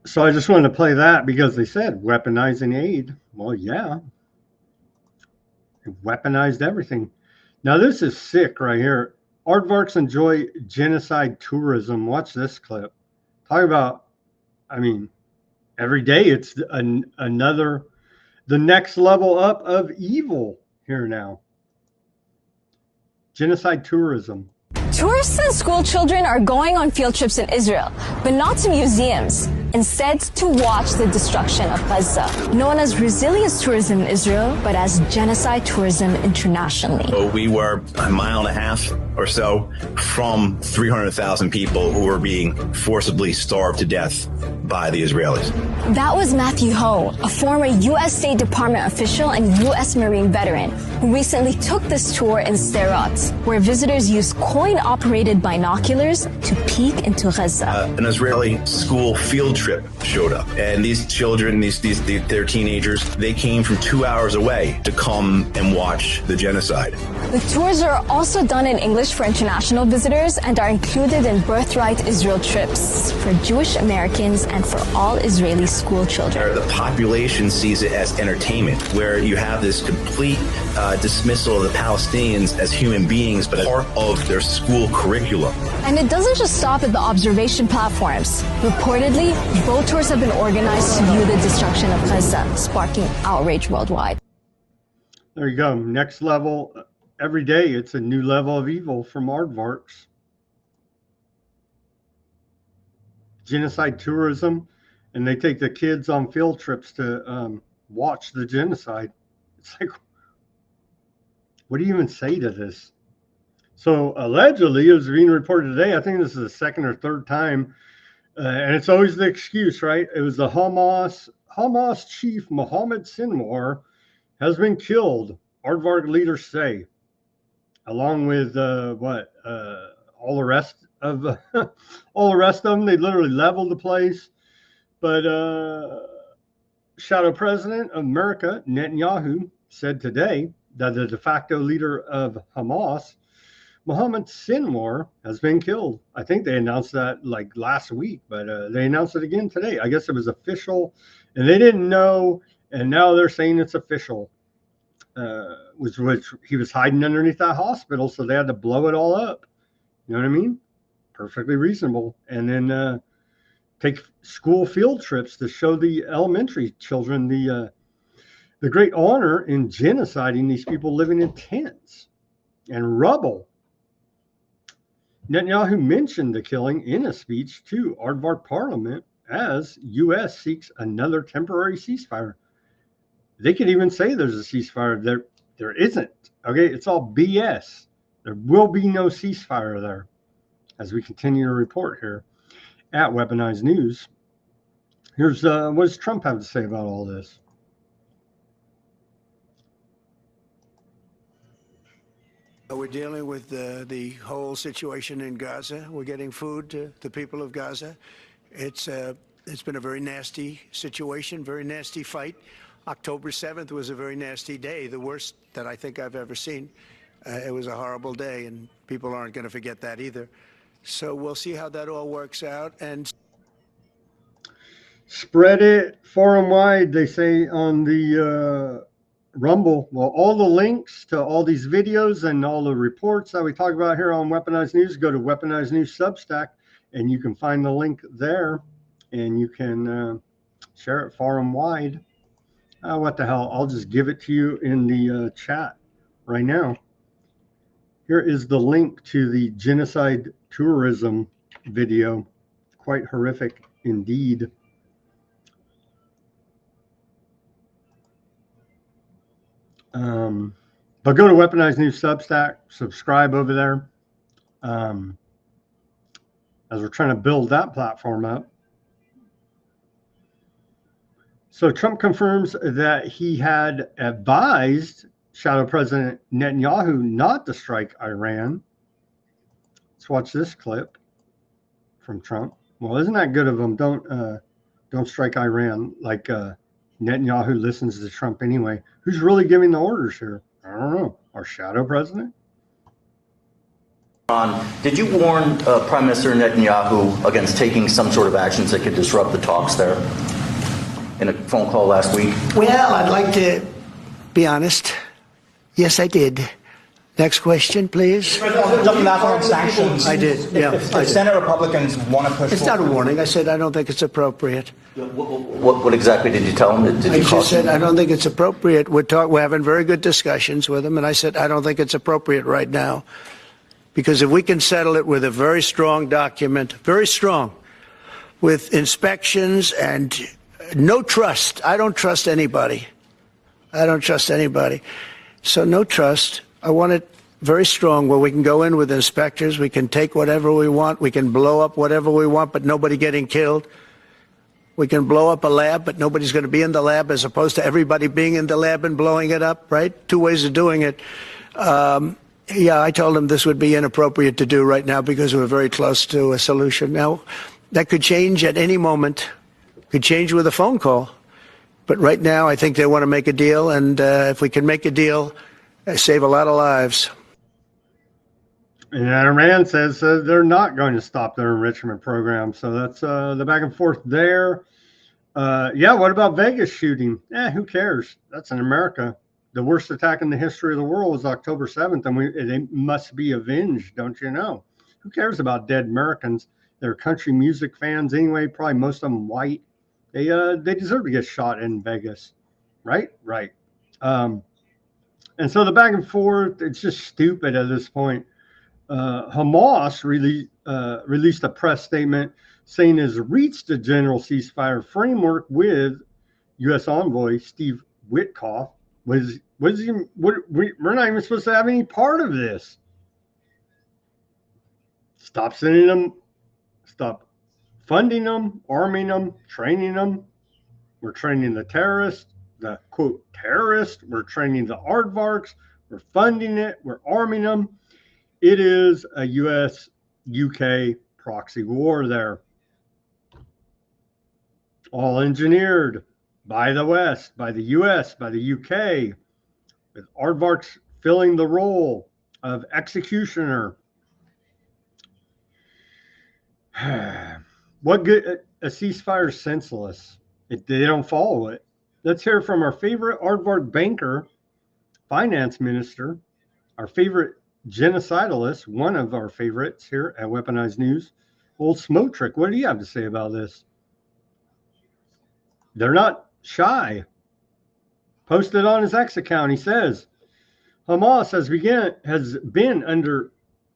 S2: So I just wanted to play that because they said weaponizing aid. Well, yeah. It weaponized everything. Now, this is sick right here. Aardvarks enjoy genocide tourism. Watch this clip. Talk about, I mean, every day it's the next level up of evil here now. Genocide tourism.
S15: Tourists and school children are going on field trips in Israel, but not to museums. Instead, to watch the destruction of Gaza, known as resilience tourism in Israel, but as genocide tourism internationally.
S16: We were a mile and a half or so from 300,000 people who were being forcibly starved to death by the Israelis.
S15: That was Matthew Ho, a former U.S. State Department official and U.S. Marine veteran, who recently took this tour in Sderot, where visitors use coin-operated binoculars to peek into Gaza.
S16: An Israeli school field trip showed up, and these children, they're teenagers, they came from 2 hours away to come and watch the genocide.
S15: The tours are also done in English for international visitors and are included in Birthright Israel trips for Jewish Americans and for all Israeli school children.
S16: The population sees it as entertainment, where you have this complete dismissal of the Palestinians as human beings, but as part of their school curriculum.
S15: And it doesn't just stop at the observation platforms. Reportedly, boat tours have been organized to view the destruction of Gaza, sparking outrage worldwide.
S2: There you go. Next level. Every day, it's a new level of evil from aardvarks. Genocide tourism, and they take the kids on field trips to watch the genocide. It's like, what do you even say to this? So allegedly, it was being reported today. I think this is the second or third time, and it's always the excuse, right? It was the Hamas chief Mohammed Sinwar has been killed. Aardvark leaders say, along with all the rest of them. They literally leveled the place. But Shadow President of America, Netanyahu, said today that the de facto leader of Hamas, Mohammed Sinwar, has been killed. I think they announced that like last week, but they announced it again today. I guess it was official, and they didn't know, and now they're saying it's official. Which he was hiding underneath that hospital, so they had to blow it all up. You know what I mean? Perfectly reasonable. And then take school field trips to show the elementary children the great honor in genociding these people living in tents and rubble. Netanyahu mentioned the killing in a speech to Aardvark Parliament as U.S. seeks another temporary ceasefire. They could even say there's a ceasefire. There isn't. Okay, it's all BS. There will be no ceasefire there, as we continue to report here at Weaponized News. Here's what does Trump have to say about all this?
S21: We're dealing with the whole situation in Gaza. We're getting food to the people of Gaza. It's been a very nasty situation, very nasty fight. October 7th was a very nasty day, the worst that I think I've ever seen. It was a horrible day, and people aren't going to forget that either. So we'll see how that all works out. And
S2: Spread it forum wide, they say on the Rumble. Well, all the links to all these videos and all the reports that we talk about here on Weaponized News, go to Weaponized News Substack, and you can find the link there, and you can share it forum wide. What the hell? I'll just give it to you in the chat right now. Here is the link to the genocide tourism video. Quite horrific indeed. But go to Weaponized News Substack, subscribe over there, as we're trying to build that platform up. So Trump confirms that he had advised Shadow President Netanyahu not to strike Iran. Let's watch this clip from Trump. Well, isn't that good of him? Don't strike Iran. Like Netanyahu listens to Trump anyway. Who's really giving the orders here? I don't know. Our shadow president?
S17: Did you warn Prime Minister Netanyahu against taking some sort of actions that could disrupt the talks there in a phone call last week?
S21: Well, I'd like to be honest. Yes, I did. Next question, please.
S18: Jumping back on sanctions.
S21: I did, yeah.
S18: If Senate Republicans want to push
S21: It's not a warning. I said I don't think it's appropriate.
S17: What exactly did you tell him?
S21: I just said I don't think it's appropriate. We're having very good discussions with him, and I said I don't think it's appropriate right now. Because if we can settle it with a very strong document, very strong, with inspections and no trust. I don't trust anybody. I don't trust anybody. So no trust. I want it very strong where we can go in with inspectors. We can take whatever we want. We can blow up whatever we want, but nobody getting killed. We can blow up a lab, but nobody's going to be in the lab, as opposed to everybody being in the lab and blowing it up, right? Two ways of doing it. Yeah, I told him this would be inappropriate to do right now because we're very close to a solution. Now, that could change at any moment. Could change with a phone call. But right now, I think they want to make a deal, and if we can make a deal, save a lot of lives.
S2: And Iran says they're not going to stop their enrichment program. So that's the back and forth there. Yeah, what about Vegas shooting? Who cares? That's in America. The worst attack in the history of the world was October 7th, and they must be avenged, don't you know? Who cares about dead Americans? They're country music fans anyway, probably most of them white. They deserve to get shot in Vegas, right? Right. And so the back and forth, it's just stupid at this point. Hamas released a press statement saying it has reached a general ceasefire framework with U.S. envoy Steve Witkoff. We're not even supposed to have any part of this. Stop sending them, stop funding them, arming them, training them. We're training the terrorists, the quote terrorists. We're training the aardvarks. We're funding it. We're arming them. It is a U.S.-UK proxy war there. All engineered by the West, by the U.S., by the U.K., with aardvarks filling the role of executioner. What good? A ceasefire is senseless if they don't follow it. Let's hear from our favorite aardvark banker, finance minister, our favorite genocidalist, one of our favorites here at Weaponized News, Old Smotrick. What do you have to say about this? They're not shy. Posted on his X account, he says, Hamas has been under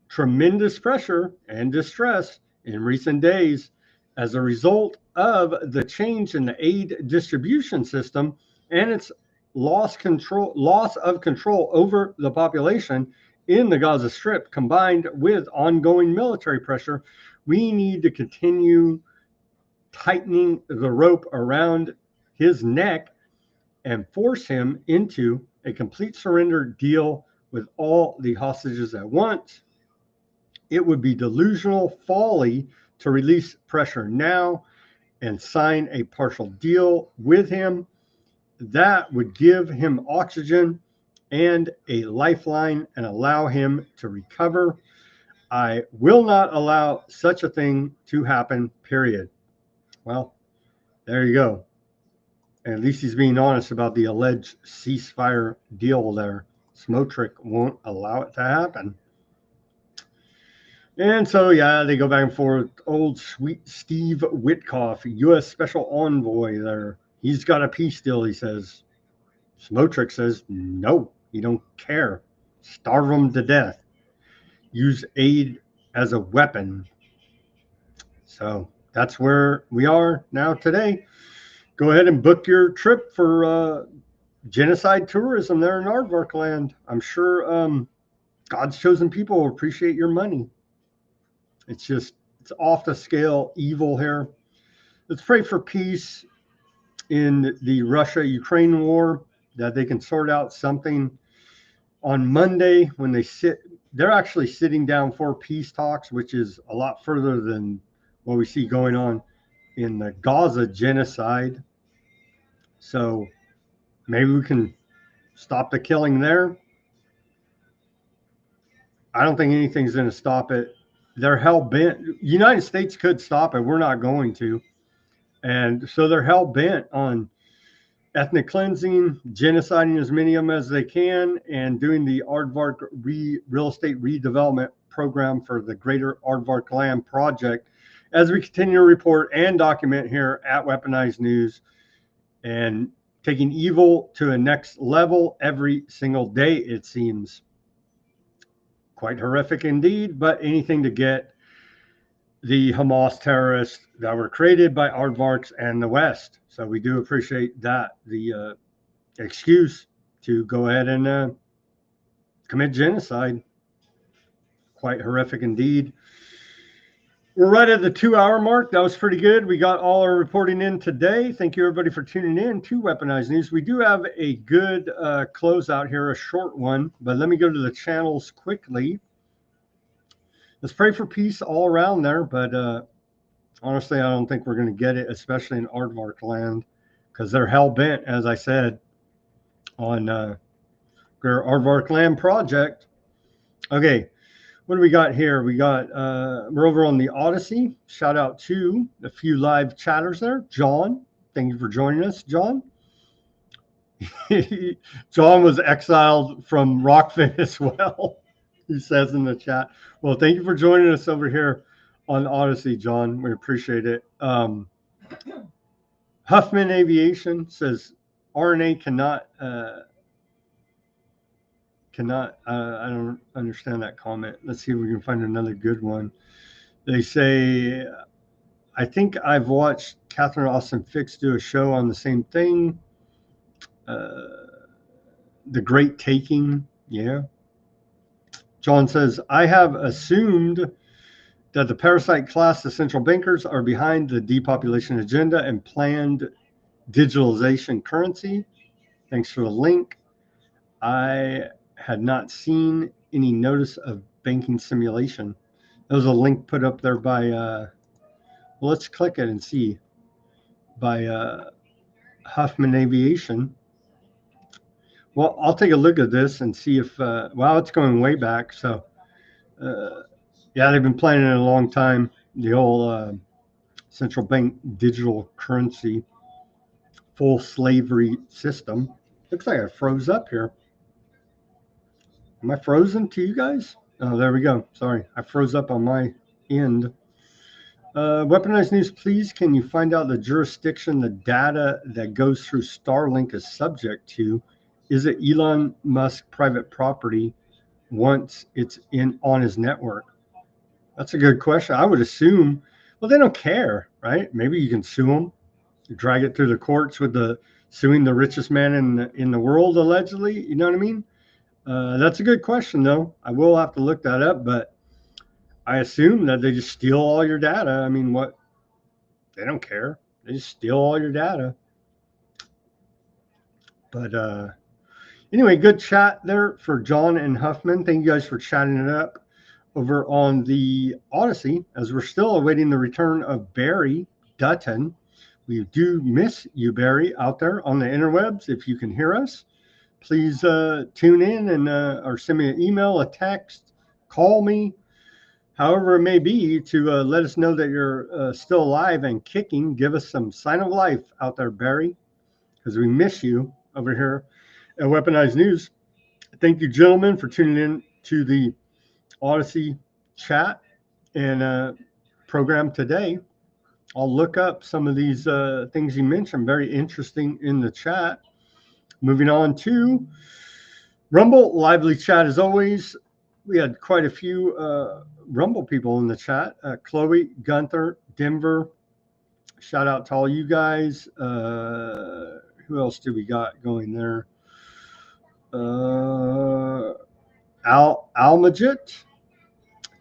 S2: tremendous pressure and distress in recent days as a result of the change in the aid distribution system and its loss of control over the population in the Gaza Strip, combined with ongoing military pressure. We need to continue tightening the rope around his neck and force him into a complete surrender deal with all the hostages at once. It would be delusional folly to release pressure now and sign a partial deal with him. That would give him oxygen and a lifeline and allow him to recover. I will not allow such a thing to happen, period. Well, There you go. At least he's being honest about the alleged ceasefire deal there. Smotrich won't allow it to happen. And so, yeah, they go back and forth. Old sweet Steve Witkoff, U.S. Special Envoy there. He's got a peace deal, he says. Smotrich says, no, he don't care. Starve them to death. Use aid as a weapon. So that's where we are now today. Go ahead and book your trip for genocide tourism there in Aardvark land. I'm sure God's chosen people will appreciate your money. It's off the scale evil here. Let's pray for peace in the Russia-Ukraine war, that they can sort out something. On Monday, when they're actually sitting down for peace talks, which is a lot further than what we see going on in the Gaza genocide. So maybe we can stop the killing there. I don't think anything's going to stop it. They're hell-bent. United States could stop it. We're not going to. And so they're hell-bent on ethnic cleansing, genociding as many of them as they can, and doing the Aardvark real estate redevelopment program for the Greater Aardvark Land Project, as we continue to report and document here at Weaponized News, and taking evil to a next level every single day, it seems. Quite horrific indeed, but anything to get the Hamas terrorists that were created by Aardvarks and the West. So we do appreciate that, the excuse to go ahead and commit genocide. Quite horrific indeed. We're right at the 2-hour mark. That was pretty good. We got all our reporting in today. Thank you, everybody, for tuning in to Weaponized News. We do have a good closeout here, a short one, but let me go to the channels quickly. Let's pray for peace all around there, but honestly, I don't think we're going to get it, especially in Aardvark land, because they're hell-bent, as I said, on their Aardvark Land Project. Okay. What do we got here? We got, we're over on the Odysee. Shout out to a few live chatters there. John, thank you for joining us, John. John was exiled from Rockfin as well, he says in the chat. Well, thank you for joining us over here on Odysee, John. We appreciate it. Huffman Aviation says RNA cannot, I don't understand that comment. Let's see if we can find another good one. They say, I think I've watched Catherine Austin Fix do a show on the same thing. The Great Taking. Yeah. John says, I have assumed that the parasite class of central bankers are behind the depopulation agenda and planned digitalization currency. Thanks for the link. I had not seen any notice of banking simulation. There was a link put up there by, well, let's click it and see, by Huffman Aviation. Well, I'll take a look at this and see if, wow, it's going way back. So, yeah, they've been planning it a long time. The whole central bank digital currency, full slavery system. Looks like I froze up here. Am I frozen to you guys? Oh, there we go. Sorry, I froze up on my end. Weaponized News, please, can you find out the jurisdiction the data that goes through Starlink is subject to? Is it Elon Musk private property once it's on his network? That's a good question. I would assume, well, they don't care, right? Maybe you can sue them, drag it through the courts with suing the richest man in the world, allegedly. You know what I mean? That's a good question, though. I will have to look that up, but I assume that they just steal all your data. I mean, what? They don't care. They just steal all your data. But anyway, good chat there for John and Huffman. Thank you guys for chatting it up over on the Odysee, as we're still awaiting the return of Barry Dutton. We do miss you, Barry, out there on the interwebs. If you can hear us, please tune in and or send me an email, a text, call me, however it may be, to let us know that you're still alive and kicking. Give us some sign of life out there, Barry, because we miss you over here at Weaponized News. Thank you, gentlemen, for tuning in to the Odysee chat and program today. I'll look up some of these things you mentioned, very interesting in the chat. Moving on to Rumble, lively chat as always. We had quite a few Rumble people in the chat. Chloe, Gunther, Denver. Shout out to all you guys. Who else do we got going there? Almajit.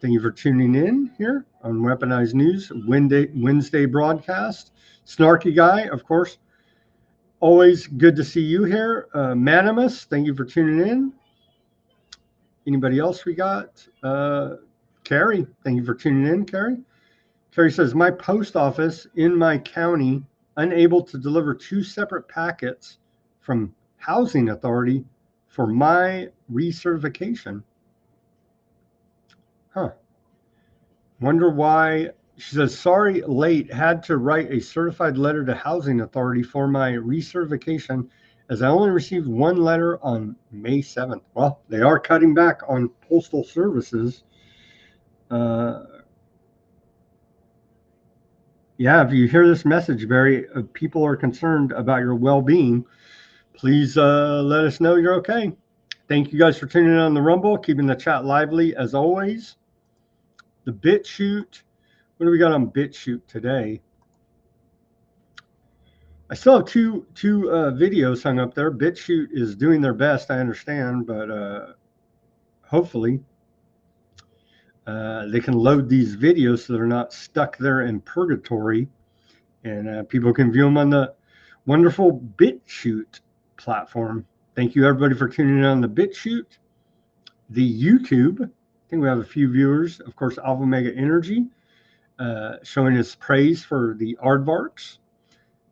S2: Thank you for tuning in here on Weaponized News Wednesday broadcast. Snarky Guy, of course. Always good to see you here. Manimus, thank you for tuning in. Anybody else we got? Carrie, thank you for tuning in, Carrie. Carrie says, my post office in my county unable to deliver 2 separate packets from Housing Authority for my recertification. Huh. Wonder why. She says, sorry, late. Had to write a certified letter to Housing Authority for my recertification as I only received 1 letter on May 7th. Well, they are cutting back on postal services. Yeah, if you hear this message, Barry, people are concerned about your well-being. Please let us know you're okay. Thank you guys for tuning in on the Rumble, keeping the chat lively as always. The Bitchute. What do we got on Bitchute today? I still have two videos hung up there. Bitchute is doing their best, I understand, but hopefully they can load these videos so they're not stuck there in purgatory, and people can view them on the wonderful Bitchute platform. Thank you, everybody, for tuning in on the Bitchute. The YouTube, I think we have a few viewers. Of course, Alpha Mega Energy showing his praise for the aardvarks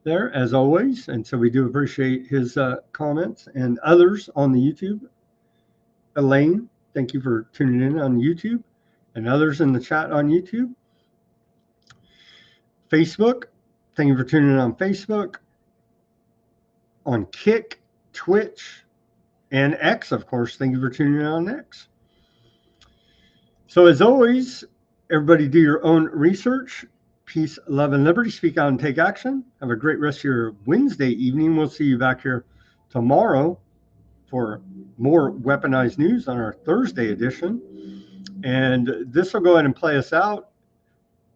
S2: there, as always. And so we do appreciate his comments, and others on the YouTube. Elaine, thank you for tuning in on YouTube, and others in the chat on YouTube. Facebook, thank you for tuning in on Facebook. On Kick, Twitch, and X, of course, thank you for tuning in on X. So as always, everybody do your own research. Peace, love, and liberty. Speak out and take action. Have a great rest of your Wednesday evening. We'll see you back here tomorrow for more Weaponized News on our Thursday edition. And this will go ahead and play us out.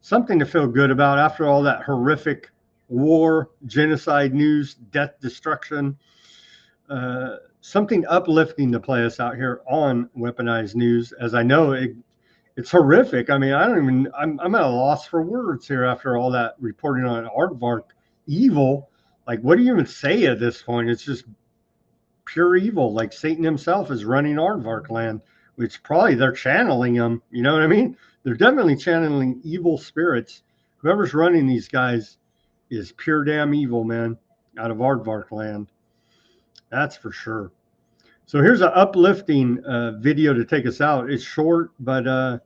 S2: Something to feel good about after all that horrific war, genocide news, death, destruction. Something uplifting to play us out here on Weaponized News, as I know it's horrific. I mean, I'm at a loss for words here after all that reporting on aardvark evil. Like, what do you even say at this point? It's just pure evil. Like Satan himself is running aardvark land, which probably they're channeling him. You know what I mean? They're definitely channeling evil spirits. Whoever's running these guys is pure damn evil, man, out of aardvark land. That's for sure. So here's an uplifting video to take us out. It's short, but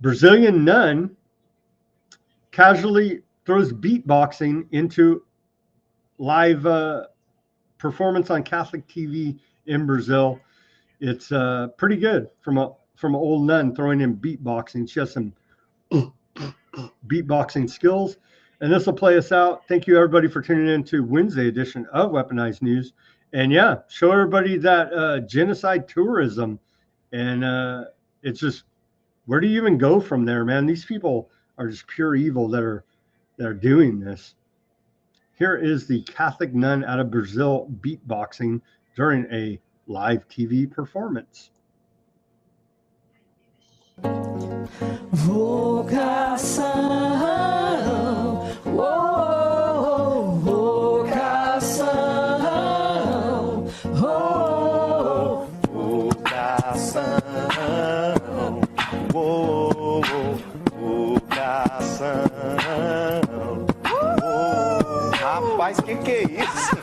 S2: Brazilian nun casually throws beatboxing into live performance on Catholic TV in Brazil. It's pretty good from an old nun throwing in beatboxing. She has some beatboxing skills. And this will play us out. Thank you, everybody, for tuning in to Wednesday edition of Weaponized News. And yeah, show everybody that genocide tourism. And it's just, where do you even go from there, man? These people are just pure evil that are doing this. Here is the Catholic nun out of Brazil beatboxing during a live TV performance.
S19: Vocação, oh, vocação, oh, vocação, oh, vocação, oh. Rapaz, que é isso?